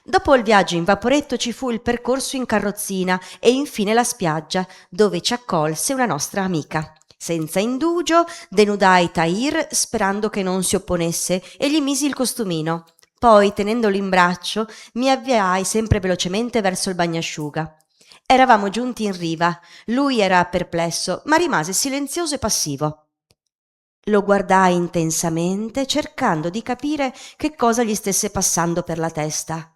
Dopo il viaggio in vaporetto ci fu il percorso in carrozzina e infine la spiaggia, dove ci accolse una nostra amica. Senza indugio denudai Tahir sperando che non si opponesse e gli misi il costumino. Poi, tenendolo in braccio, mi avviai sempre velocemente verso il bagnasciuga. Eravamo giunti in riva. Lui era perplesso, ma rimase silenzioso e passivo. Lo guardai intensamente, cercando di capire che cosa gli stesse passando per la testa.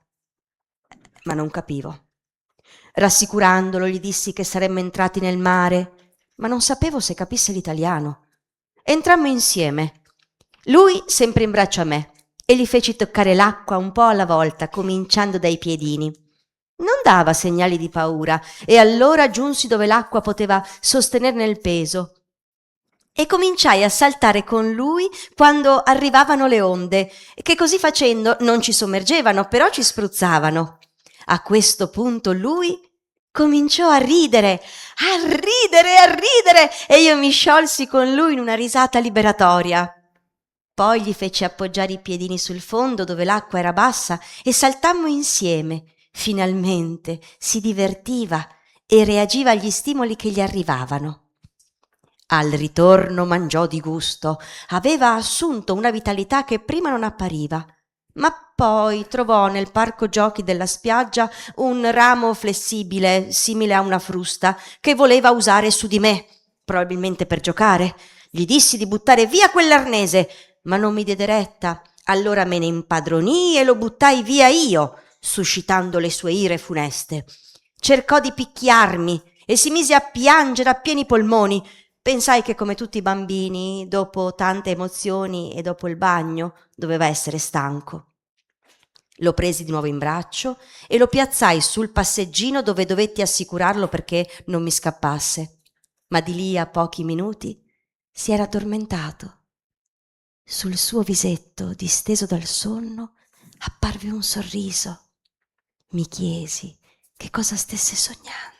Ma non capivo. Rassicurandolo, gli dissi che saremmo entrati nel mare, ma non sapevo se capisse l'italiano. Entrammo insieme. Lui sempre in braccio a me e gli feci toccare l'acqua un po' alla volta, cominciando dai piedini. Non dava segnali di paura e allora giunsi dove l'acqua poteva sostenerne il peso e cominciai a saltare con lui quando arrivavano le onde, che così facendo non ci sommergevano, però ci spruzzavano. A questo punto lui cominciò a ridere, e io mi sciolsi con lui in una risata liberatoria. Poi gli feci appoggiare i piedini sul fondo dove l'acqua era bassa e saltammo insieme. Finalmente si divertiva e reagiva agli stimoli che gli arrivavano. Al ritorno mangiò di gusto, aveva assunto una vitalità che prima non appariva, ma poi trovò nel parco giochi della spiaggia un ramo flessibile simile a una frusta che voleva usare su di me, probabilmente per giocare. Gli dissi di buttare via quell'arnese, ma non mi diede retta. Allora me ne impadronii e lo buttai via io, suscitando le sue ire funeste. Cercò di picchiarmi e si mise a piangere a pieni polmoni. Pensai che, come tutti i bambini, dopo tante emozioni e dopo il bagno, doveva essere stanco. Lo presi di nuovo in braccio e lo piazzai sul passeggino dove dovetti assicurarlo perché non mi scappasse. Ma di lì a pochi minuti si era addormentato. Sul suo visetto, disteso dal sonno, apparve un sorriso. Mi chiesi che cosa stesse sognando.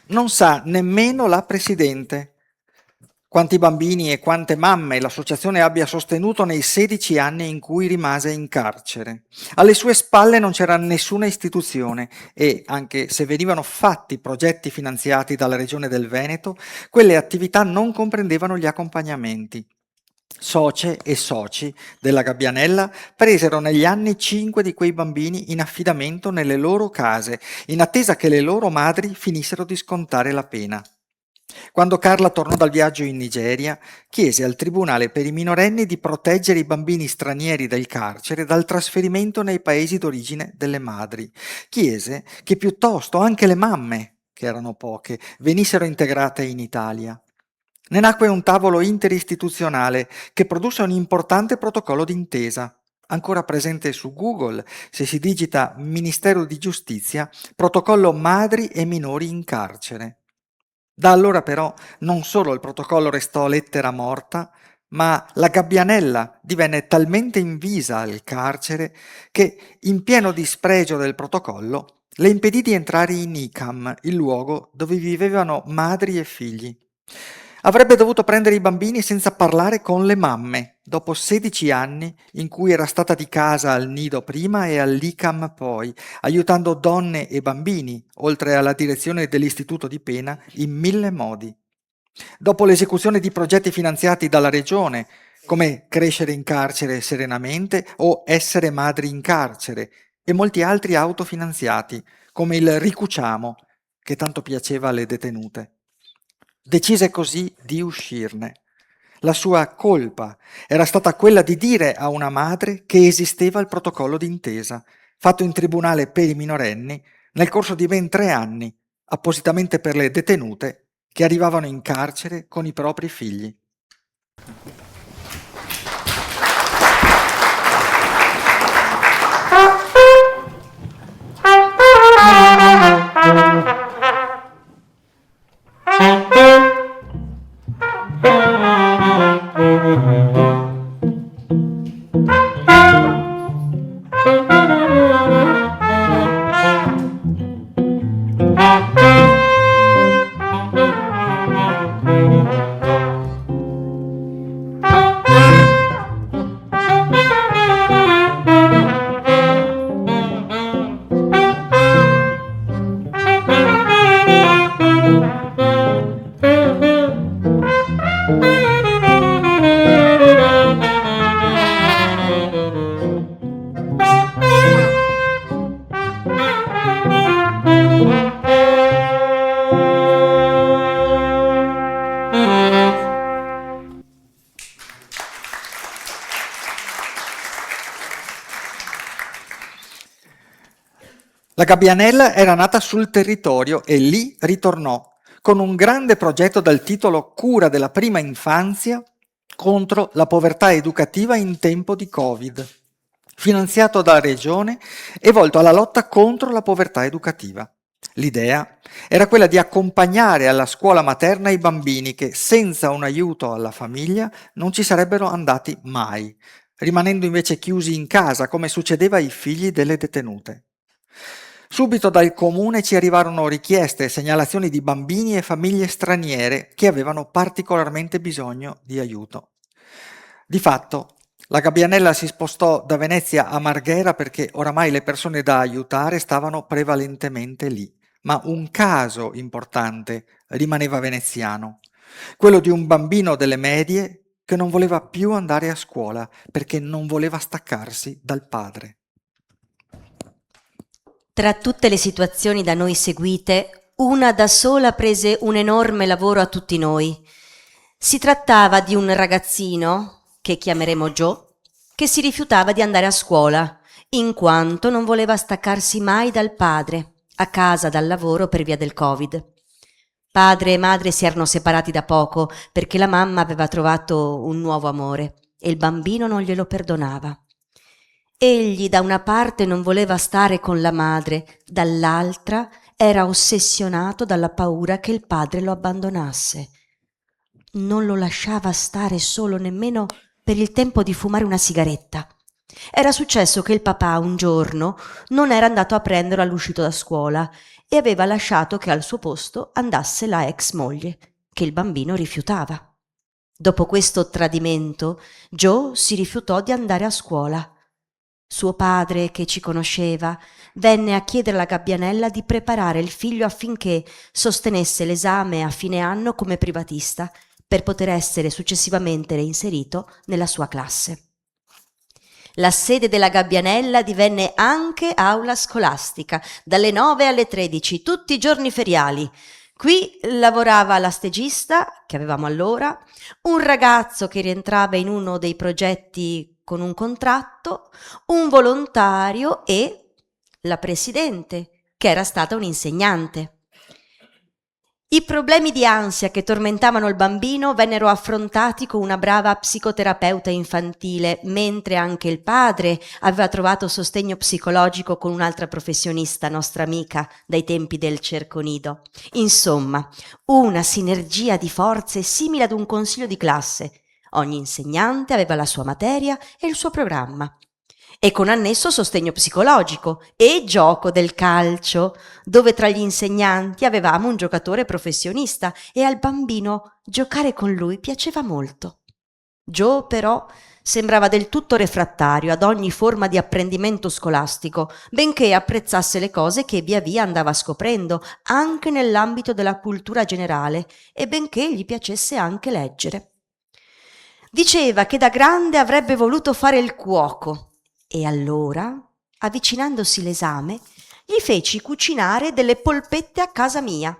Non sa nemmeno la Presidente quanti bambini e quante mamme l'associazione abbia sostenuto nei 16 anni in cui rimase in carcere. Alle sue spalle non c'era nessuna istituzione e, anche se venivano fatti progetti finanziati dalla Regione del Veneto, quelle attività non comprendevano gli accompagnamenti. Socie e soci della Gabbianella presero negli anni 5 di quei bambini in affidamento nelle loro case, in attesa che le loro madri finissero di scontare la pena. Quando Carla tornò dal viaggio in Nigeria, chiese al tribunale per i minorenni di proteggere i bambini stranieri del carcere dal trasferimento nei paesi d'origine delle madri. Chiese che piuttosto anche le mamme, che erano poche, venissero integrate in Italia. Ne nacque un tavolo interistituzionale che produsse un importante protocollo d'intesa, ancora presente su Google se si digita Ministero di Giustizia, protocollo madri e minori in carcere. Da allora però non solo il protocollo restò lettera morta, ma la Gabbianella divenne talmente invisa al carcere che, in pieno dispregio del protocollo, le impedì di entrare in ICAM, il luogo dove vivevano madri e figli. Avrebbe dovuto prendere i bambini senza parlare con le mamme, dopo 16 anni in cui era stata di casa al nido prima e all'ICAM poi, aiutando donne e bambini, oltre alla direzione dell'istituto di pena, in 1000 modi. Dopo l'esecuzione di progetti finanziati dalla regione, come crescere in carcere serenamente o essere madri in carcere, e molti altri autofinanziati, come il Ricuciamo, che tanto piaceva alle detenute. Decise così di uscirne. La sua colpa era stata quella di dire a una madre che esisteva il protocollo d'intesa, fatto in tribunale per i minorenni nel corso di ben 3 anni, appositamente per le detenute che arrivavano in carcere con i propri figli. La Gabbianella era nata sul territorio e lì ritornò, con un grande progetto dal titolo Cura della prima infanzia contro la povertà educativa in tempo di Covid, finanziato dalla Regione e volto alla lotta contro la povertà educativa. L'idea era quella di accompagnare alla scuola materna i bambini che senza un aiuto alla famiglia non ci sarebbero andati mai, rimanendo invece chiusi in casa come succedeva ai figli delle detenute. Subito dal comune ci arrivarono richieste e segnalazioni di bambini e famiglie straniere che avevano particolarmente bisogno di aiuto. Di fatto, la Gabbianella si spostò da Venezia a Marghera perché oramai le persone da aiutare stavano prevalentemente lì, ma un caso importante rimaneva veneziano, quello di un bambino delle medie che non voleva più andare a scuola perché non voleva staccarsi dal padre. Tra tutte le situazioni da noi seguite, una da sola prese un enorme lavoro a tutti noi. Si trattava di un ragazzino, che chiameremo Joe, che si rifiutava di andare a scuola, in quanto non voleva staccarsi mai dal padre, a casa dal lavoro per via del Covid. Padre e madre si erano separati da poco perché la mamma aveva trovato un nuovo amore e il bambino non glielo perdonava. Egli da una parte non voleva stare con la madre, dall'altra era ossessionato dalla paura che il padre lo abbandonasse. Non lo lasciava stare solo nemmeno per il tempo di fumare una sigaretta. Era successo che il papà un giorno non era andato a prenderlo all'uscita da scuola e aveva lasciato che al suo posto andasse la ex moglie, che il bambino rifiutava. Dopo questo tradimento, Joe si rifiutò di andare a scuola. Suo padre, che ci conosceva, venne a chiedere alla Gabbianella di preparare il figlio affinché sostenesse l'esame a fine anno come privatista, per poter essere successivamente reinserito nella sua classe. La sede della Gabbianella divenne anche aula scolastica, dalle 9 alle 13, tutti i giorni feriali. Qui lavorava la stagista, che avevamo allora, un ragazzo che rientrava in uno dei progetti con un contratto, un volontario e la presidente, che era stata un'insegnante. I problemi di ansia che tormentavano il bambino vennero affrontati con una brava psicoterapeuta infantile, mentre anche il padre aveva trovato sostegno psicologico con un'altra professionista, nostra amica, dai tempi del cerconido. Insomma, una sinergia di forze simile ad un consiglio di classe. Ogni insegnante aveva la sua materia e il suo programma. E con annesso sostegno psicologico e gioco del calcio, dove tra gli insegnanti avevamo un giocatore professionista e al bambino giocare con lui piaceva molto. Joe però sembrava del tutto refrattario ad ogni forma di apprendimento scolastico, benché apprezzasse le cose che via via andava scoprendo anche nell'ambito della cultura generale e benché gli piacesse anche leggere. Diceva che da grande avrebbe voluto fare il cuoco. E allora, avvicinandosi l'esame, gli feci cucinare delle polpette a casa mia.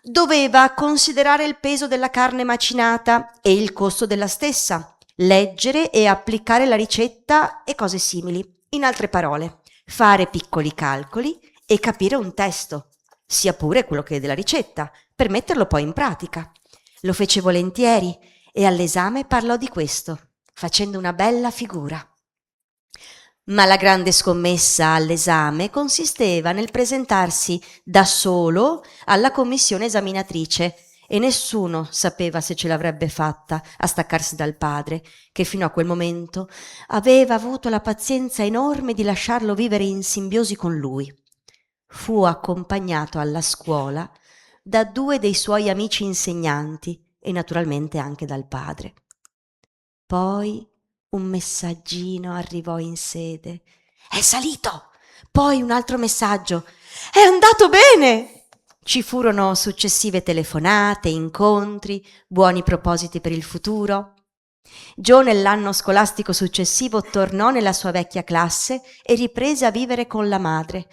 Doveva considerare il peso della carne macinata e il costo della stessa, leggere e applicare la ricetta e cose simili. In altre parole, fare piccoli calcoli e capire un testo, sia pure quello che è della ricetta, per metterlo poi in pratica. Lo fece volentieri e all'esame parlò di questo, facendo una bella figura. Ma la grande scommessa all'esame consisteva nel presentarsi da solo alla commissione esaminatrice e nessuno sapeva se ce l'avrebbe fatta a staccarsi dal padre, che fino a quel momento aveva avuto la pazienza enorme di lasciarlo vivere in simbiosi con lui. Fu accompagnato alla scuola da 2 dei suoi amici insegnanti e naturalmente anche dal padre. Poi un messaggino arrivò in sede. È salito! Poi un altro messaggio. È andato bene! Ci furono successive telefonate, incontri, buoni propositi per il futuro. Joe nell'anno scolastico successivo tornò nella sua vecchia classe e riprese a vivere con la madre.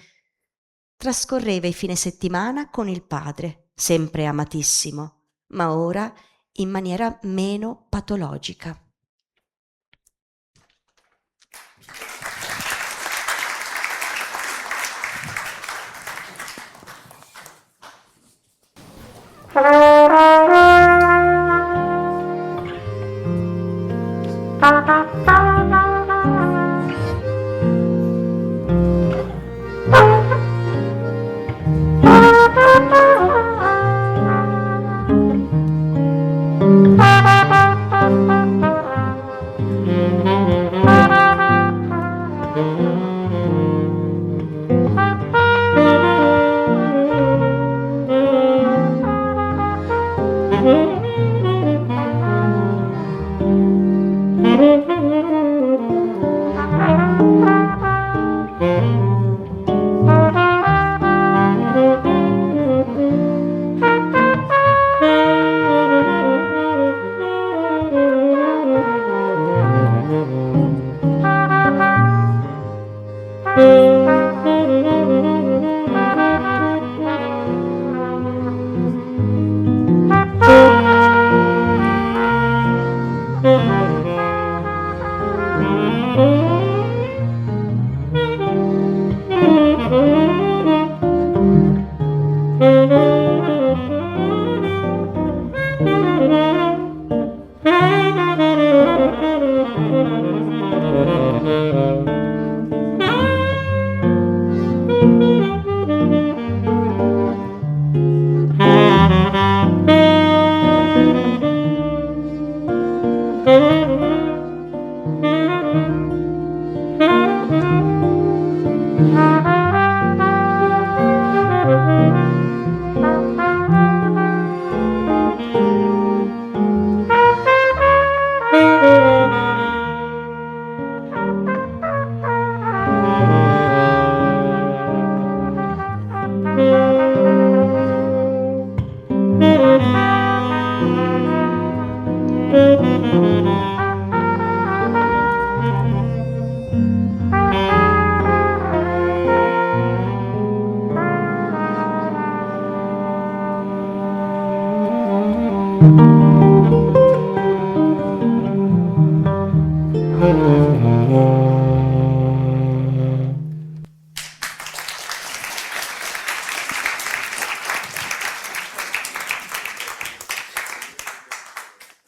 Trascorreva i fine settimana con il padre, sempre amatissimo, ma ora in maniera meno patologica.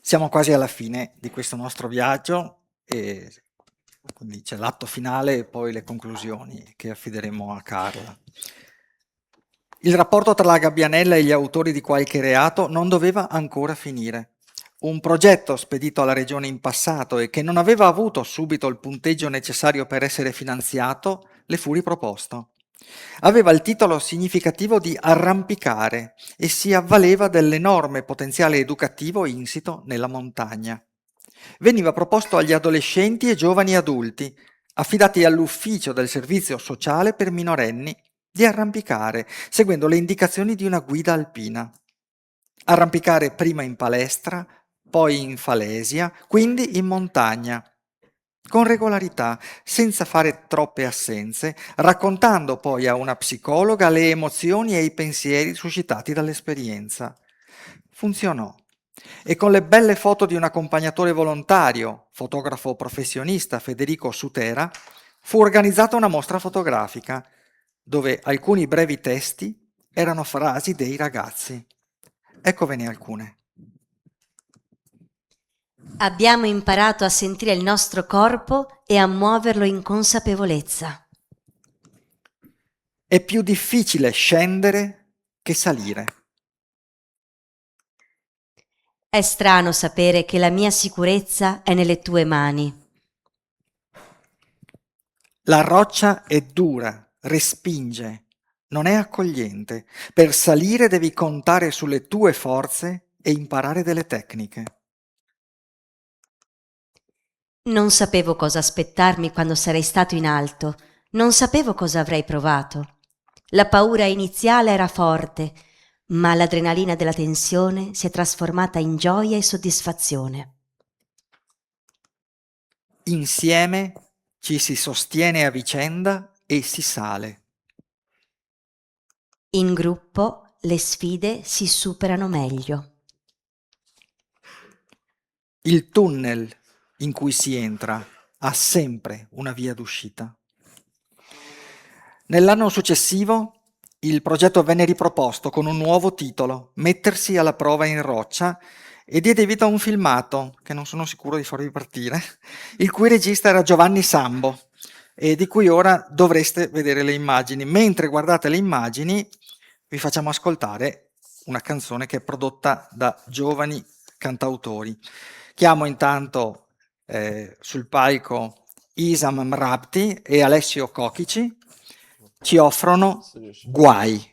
Siamo quasi alla fine di questo nostro viaggio e quindi c'è l'atto finale e poi le conclusioni che affideremo a Carla. Il rapporto tra la Gabbianella e gli autori di qualche reato non doveva ancora finire. Un progetto spedito alla regione in passato e che non aveva avuto subito il punteggio necessario per essere finanziato le fu riproposto. Aveva il titolo significativo di Arrampicare e si avvaleva dell'enorme potenziale educativo insito nella montagna. Veniva proposto agli adolescenti e giovani adulti, affidati all'ufficio del servizio sociale per minorenni, di arrampicare, seguendo le indicazioni di una guida alpina. Arrampicare prima in palestra, poi in falesia, quindi in montagna, con regolarità, senza fare troppe assenze, raccontando poi a una psicologa le emozioni e i pensieri suscitati dall'esperienza. Funzionò. E con le belle foto di un accompagnatore volontario, fotografo professionista Federico Sutera, fu organizzata una mostra fotografica, dove alcuni brevi testi erano frasi dei ragazzi. Eccovene alcune. Abbiamo imparato a sentire il nostro corpo e a muoverlo in consapevolezza. È più difficile scendere che salire. È strano sapere che la mia sicurezza è nelle tue mani. La roccia è dura, respinge, non è accogliente. Per salire devi contare sulle tue forze e imparare delle tecniche. Non sapevo cosa aspettarmi quando sarei stato in alto, non sapevo cosa avrei provato. La paura iniziale era forte, ma l'adrenalina della tensione si è trasformata in gioia e soddisfazione. Insieme ci si sostiene a vicenda e si sale. In gruppo le sfide si superano meglio. Il tunnel in cui si entra ha sempre una via d'uscita. Nell'anno successivo il progetto venne riproposto con un nuovo titolo, Mettersi alla prova in roccia, e diede vita a un filmato, che non sono sicuro di farvi partire, il cui regista era Giovanni Sambo, e di cui ora dovreste vedere le immagini. Mentre guardate le immagini vi facciamo ascoltare una canzone che è prodotta da giovani cantautori. Chiamo intanto sul palco Isam Mrabti e Alessio Cochici, ci offrono Guai.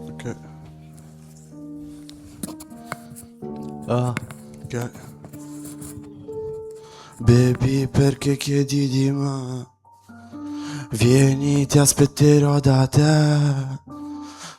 Okay. Ok. Baby, perché chiedi di me? Vieni, ti aspetterò da te.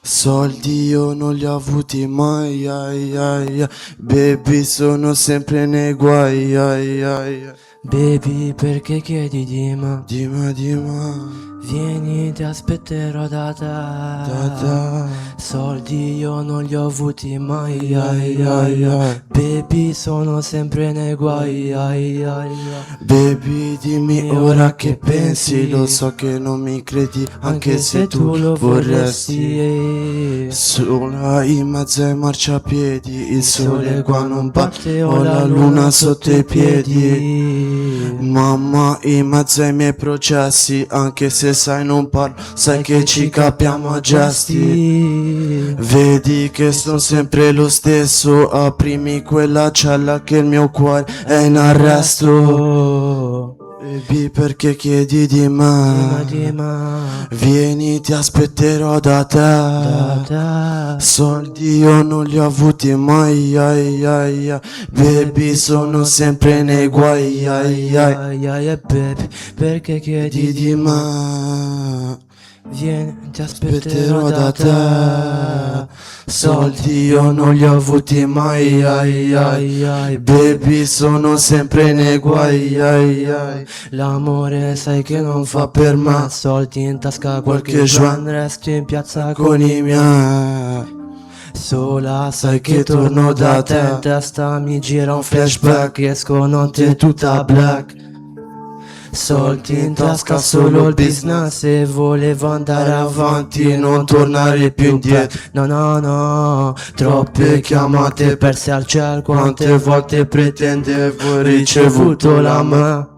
Soldi io non li ho avuti mai, ai, ai, ai. Baby, sono sempre nei guai, ai, ai, ai. Baby, perché chiedi di me? Di me. Vieni, ti aspetterò da te. Da te. Soldi io non li ho avuti mai, ai, ai, ai. Baby, sono sempre nei guai, ai, ai, ai. Baby, dimmi ora che pensi. Lo so che non mi credi, anche se tu lo vorresti. Sola in mezzo ai marciapiedi, il sole qua non batte, ho la luna sotto i piedi. Mamma in mezzo ai miei processi, anche se sai non parlo, sai che ci capiamo a gesti. Vedi che sono sempre lo stesso, aprimi quella cella che il mio cuore è in arresto. Baby, perché chiedi di me? Vieni, ti aspetterò da te. Soldi io non li ho avuti mai, ai, ai, ai. Baby, sono sempre nei guai, ai, ai. Baby, perché chiedi Di me? Vieni, ti aspetterò da te. Soldi io non li ho avuti mai, ai, ai. Baby, sono sempre nei guai, ai, ai. L'amore sai che non fa per me. soldi in tasca, Qualche qualche giorno giorno resto in piazza con i miei. sola. Sai che torno da te. In testa mi gira un flashback, esco notte tutta black. Soldi in tasca, solo il business. Se volevo andare avanti, non tornare più indietro. No, no, no, troppe chiamate perse al cielo. Quante volte pretendevo, ho ricevuto la mano.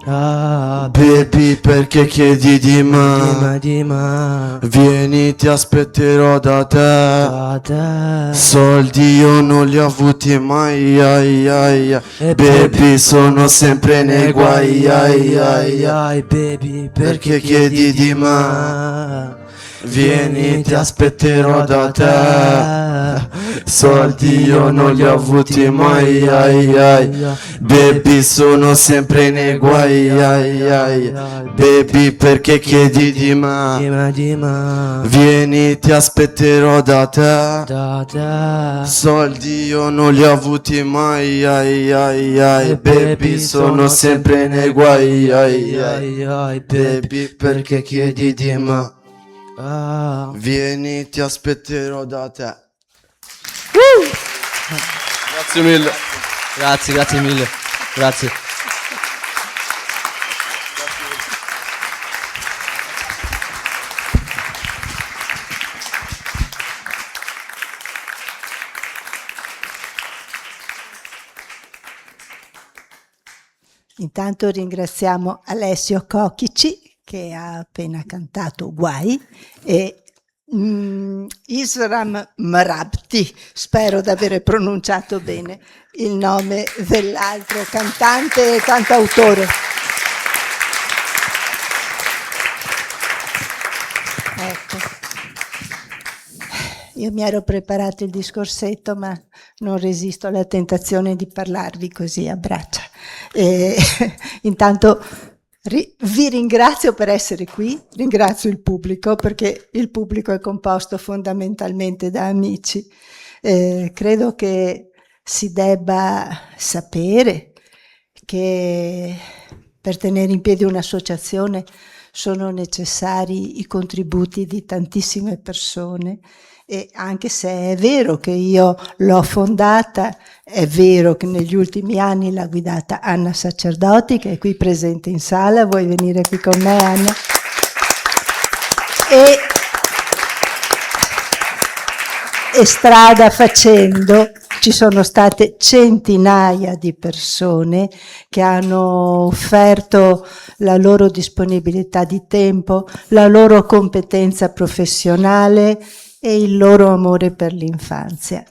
Ah, Baby, perché chiedi di me? di me, Vieni, ti aspetterò da te. da te. Soldi io non li ho avuti mai, ai, ai. E Baby, sono sempre nei guai, ai, ai. ai, baby, Perché chiedi di me? Vieni, ti aspetterò da te. Soldi io non li ho avuti mai, ai, ai. Baby, sono sempre nei guai, ai, ai. Baby, perché chiedi di me? di me, Vieni, ti aspetterò da te. da te. Soldi io non li ho avuti mai, ai, ai, ai. Baby, sono sempre nei guai, ai, ai. ai, Baby, perché chiedi di me? Ah. Vieni, ti aspetterò da te. Grazie mille. Grazie mille. Grazie. Intanto ringraziamo Alessio Cochici che ha appena cantato Guai e Isram Mrabti, spero di aver pronunciato bene il nome dell'altro cantante e cantautore. Ecco. Io mi ero preparato il discorsetto, ma non resisto alla tentazione di parlarvi così a braccia. Intanto vi ringrazio per essere qui, ringrazio il pubblico perché il pubblico è composto fondamentalmente da amici. Credo che si debba sapere che per tenere in piedi un'associazione sono necessari i contributi di tantissime persone. E anche se è vero che io l'ho fondata, è vero che negli ultimi anni l'ha guidata Anna Sacerdoti, che è qui presente in sala. Vuoi venire qui con me, Anna? E strada facendo ci sono state centinaia di persone che hanno offerto la loro disponibilità di tempo, la loro competenza professionale e il loro amore per l'infanzia.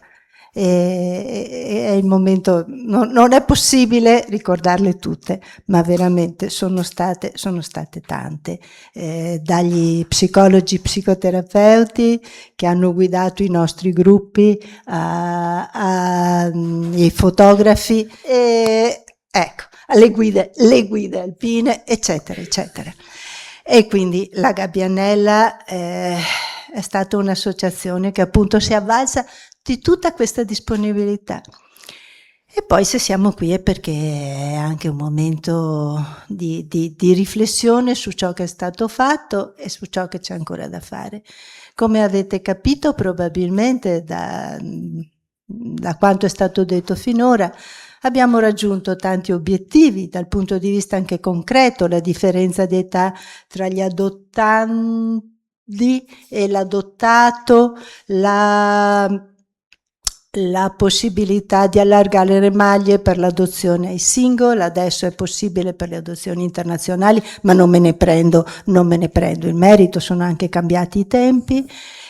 È il momento, non è possibile ricordarle tutte, ma veramente sono state tante, dagli psicologi psicoterapeuti che hanno guidato i nostri gruppi, ai fotografi, ecco, alle guide alpine, eccetera, eccetera. E quindi la Gabbianella è stata un'associazione che appunto si è avvalsa di tutta questa disponibilità. E poi se siamo qui è perché è anche un momento di riflessione su ciò che è stato fatto e su ciò che c'è ancora da fare. Come avete capito probabilmente da quanto è stato detto finora, abbiamo raggiunto tanti obiettivi dal punto di vista anche concreto, la differenza di età tra gli adottanti e l'adottato, la possibilità di allargare le maglie per l'adozione ai single, adesso è possibile per le adozioni internazionali, ma non me ne prendo il merito, sono anche cambiati i tempi.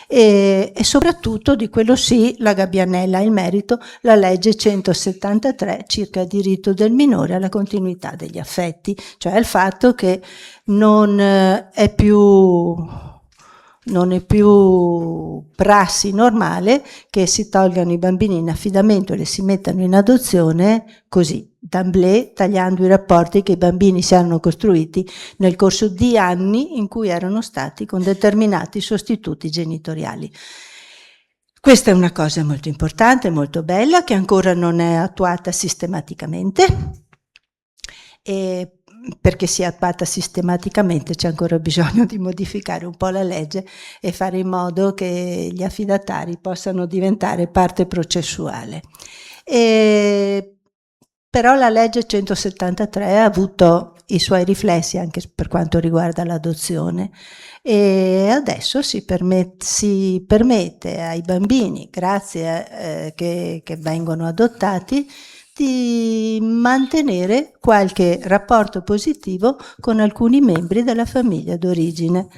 E soprattutto di quello sì, la Gabbianella ha il merito, la legge 173 circa il diritto del minore alla continuità degli affetti, cioè il fatto che non è più non è più prassi normale che si tolgano i bambini in affidamento e li si mettano in adozione così, d'emblée, tagliando i rapporti che i bambini si erano costruiti nel corso di anni in cui erano stati con determinati sostituti genitoriali. Questa è una cosa molto importante, molto bella, che ancora non è attuata sistematicamente. E perché sia attuata sistematicamente c'è ancora bisogno di modificare un po' la legge e fare in modo che gli affidatari possano diventare parte processuale. Però la legge 173 ha avuto i suoi riflessi anche per quanto riguarda l'adozione e adesso si permette ai bambini, grazie che vengono adottati, di mantenere qualche rapporto positivo con alcuni membri della famiglia d'origine.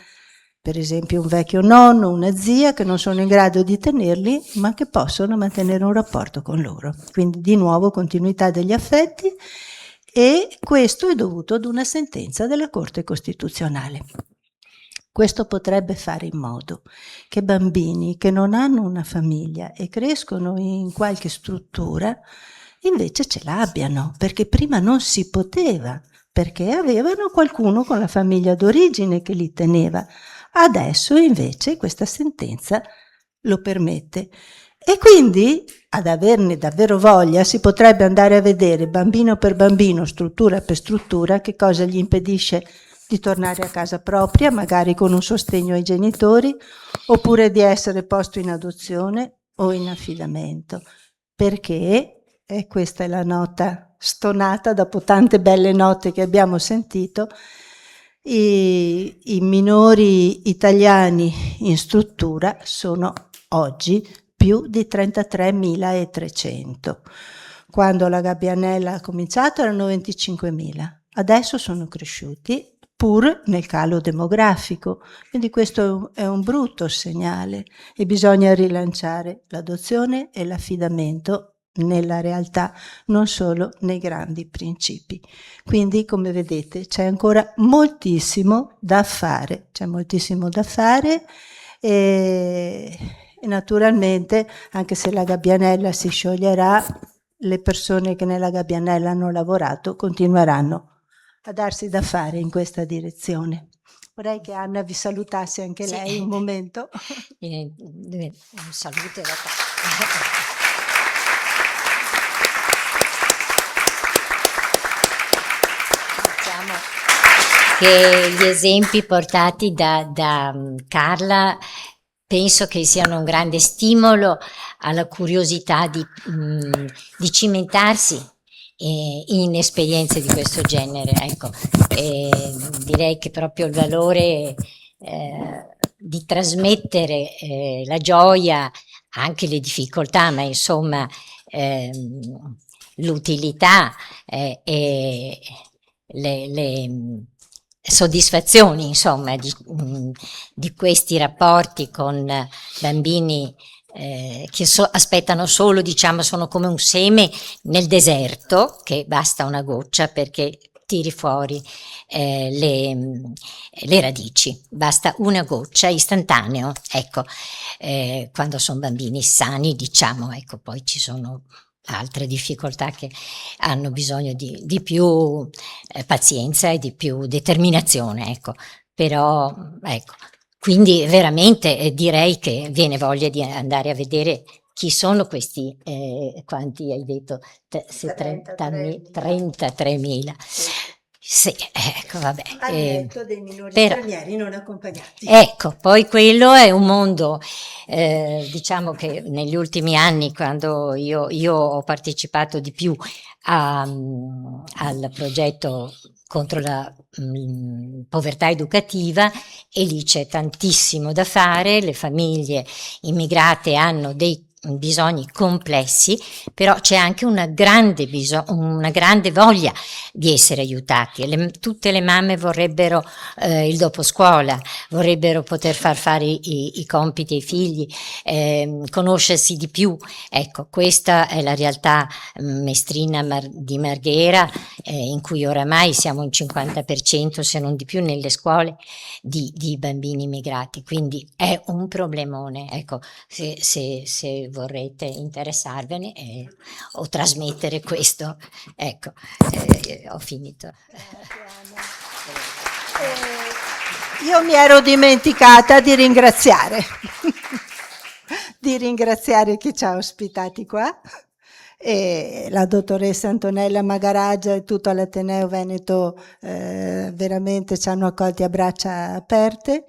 Per esempio un vecchio nonno, una zia che non sono in grado di tenerli, ma che possono mantenere un rapporto con loro. Quindi di nuovo continuità degli affetti e questo è dovuto ad una sentenza della Corte Costituzionale. Questo potrebbe fare in modo che bambini che non hanno una famiglia e crescono in qualche struttura invece ce l'abbiano, perché prima non si poteva, perché avevano qualcuno con la famiglia d'origine che li teneva. Adesso invece questa sentenza lo permette. E quindi, ad averne davvero voglia, si potrebbe andare a vedere bambino per bambino, struttura per struttura, che cosa gli impedisce di tornare a casa propria, magari con un sostegno ai genitori, oppure di essere posto in adozione o in affidamento. Perché, e questa è la nota stonata dopo tante belle note che abbiamo sentito, i minori italiani in struttura sono oggi più di 33.300. Quando la Gabbianella ha cominciato erano 25.000, adesso sono cresciuti pur nel calo demografico, quindi questo è un brutto segnale e bisogna rilanciare l'adozione e l'affidamento nella realtà, non solo nei grandi principi. Quindi, come vedete, c'è ancora moltissimo da fare, e naturalmente, anche se la Gabbianella si scioglierà, le persone che nella Gabbianella hanno lavorato continueranno a darsi da fare in questa direzione. Vorrei che Anna vi salutasse anche lei un momento. Un saluto da parte. Diciamo che gli esempi portati da Carla penso che siano un grande stimolo alla curiosità di cimentarsi in esperienze di questo genere, ecco. Direi che proprio il valore di trasmettere la gioia, anche le difficoltà, ma insomma l'utilità e le soddisfazioni, insomma, di questi rapporti con bambini che aspettano solo, diciamo, sono come un seme nel deserto, che basta una goccia perché tiri fuori le radici, basta una goccia, istantaneo, ecco. Quando sono bambini sani, diciamo, ecco, poi ci sono altre difficoltà che hanno bisogno di più pazienza e di più determinazione, ecco. Però, ecco, quindi veramente direi che viene voglia di andare a vedere chi sono questi, quanti hai detto? 33.000. Sì, ecco, vabbè. Al netto dei minori però, stranieri non accompagnati. Ecco, poi quello è un mondo, diciamo che negli ultimi anni, quando io ho partecipato di più al progetto contro la povertà educativa, e lì c'è tantissimo da fare, le famiglie immigrate hanno dei bisogni complessi, però c'è anche una grande voglia di essere aiutati. Tutte le mamme vorrebbero il dopo scuola, vorrebbero poter far fare i compiti ai figli, conoscersi di più. Ecco, questa è la realtà mestrina di Marghera, in cui oramai siamo in 50%, se non di più, nelle scuole di bambini immigrati, quindi è un problemone. Ecco, se vorrete interessarvene o trasmettere questo, ecco, ho finito. Io mi ero dimenticata di ringraziare chi ci ha ospitati qua, e la dottoressa Antonella Magaraggia e tutto l'Ateneo Veneto veramente ci hanno accolti a braccia aperte,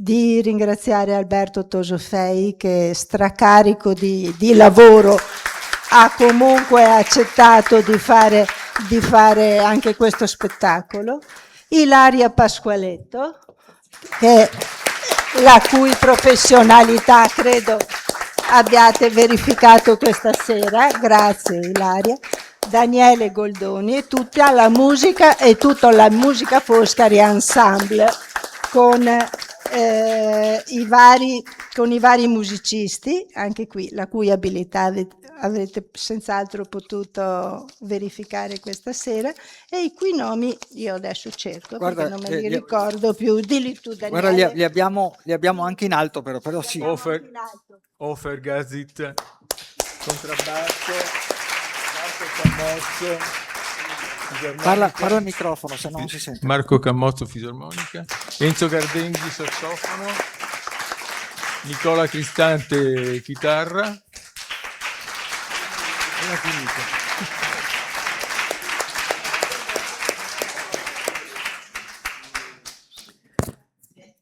di ringraziare Alberto Tosofei che stracarico di lavoro ha comunque accettato di fare anche questo spettacolo, Ilaria Pasqualetto, la cui professionalità credo abbiate verificato questa sera, grazie Ilaria, Daniele Goldoni e tutta la musica Foscari Ensemble con i vari musicisti, anche qui la cui abilità avrete senz'altro potuto verificare questa sera, e i cui nomi io adesso cerco, Guarda, perché non me li ricordo più. Dilli tu, Daniele. Guarda, li abbiamo anche in alto, però sì. Ofer Gazit, contrabbasso, Marco Cammozzo, Parla al microfono, se no non si sente. Marco Cammozzo, fisarmonica, Enzo Gardenghi, sassofono, Nicola Cristante, chitarra.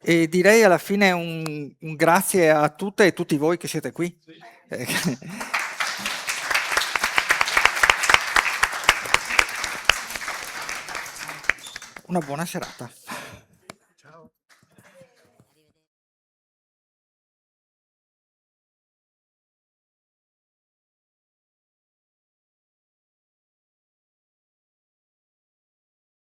E direi alla fine un grazie a tutte e tutti voi che siete qui. Una buona serata.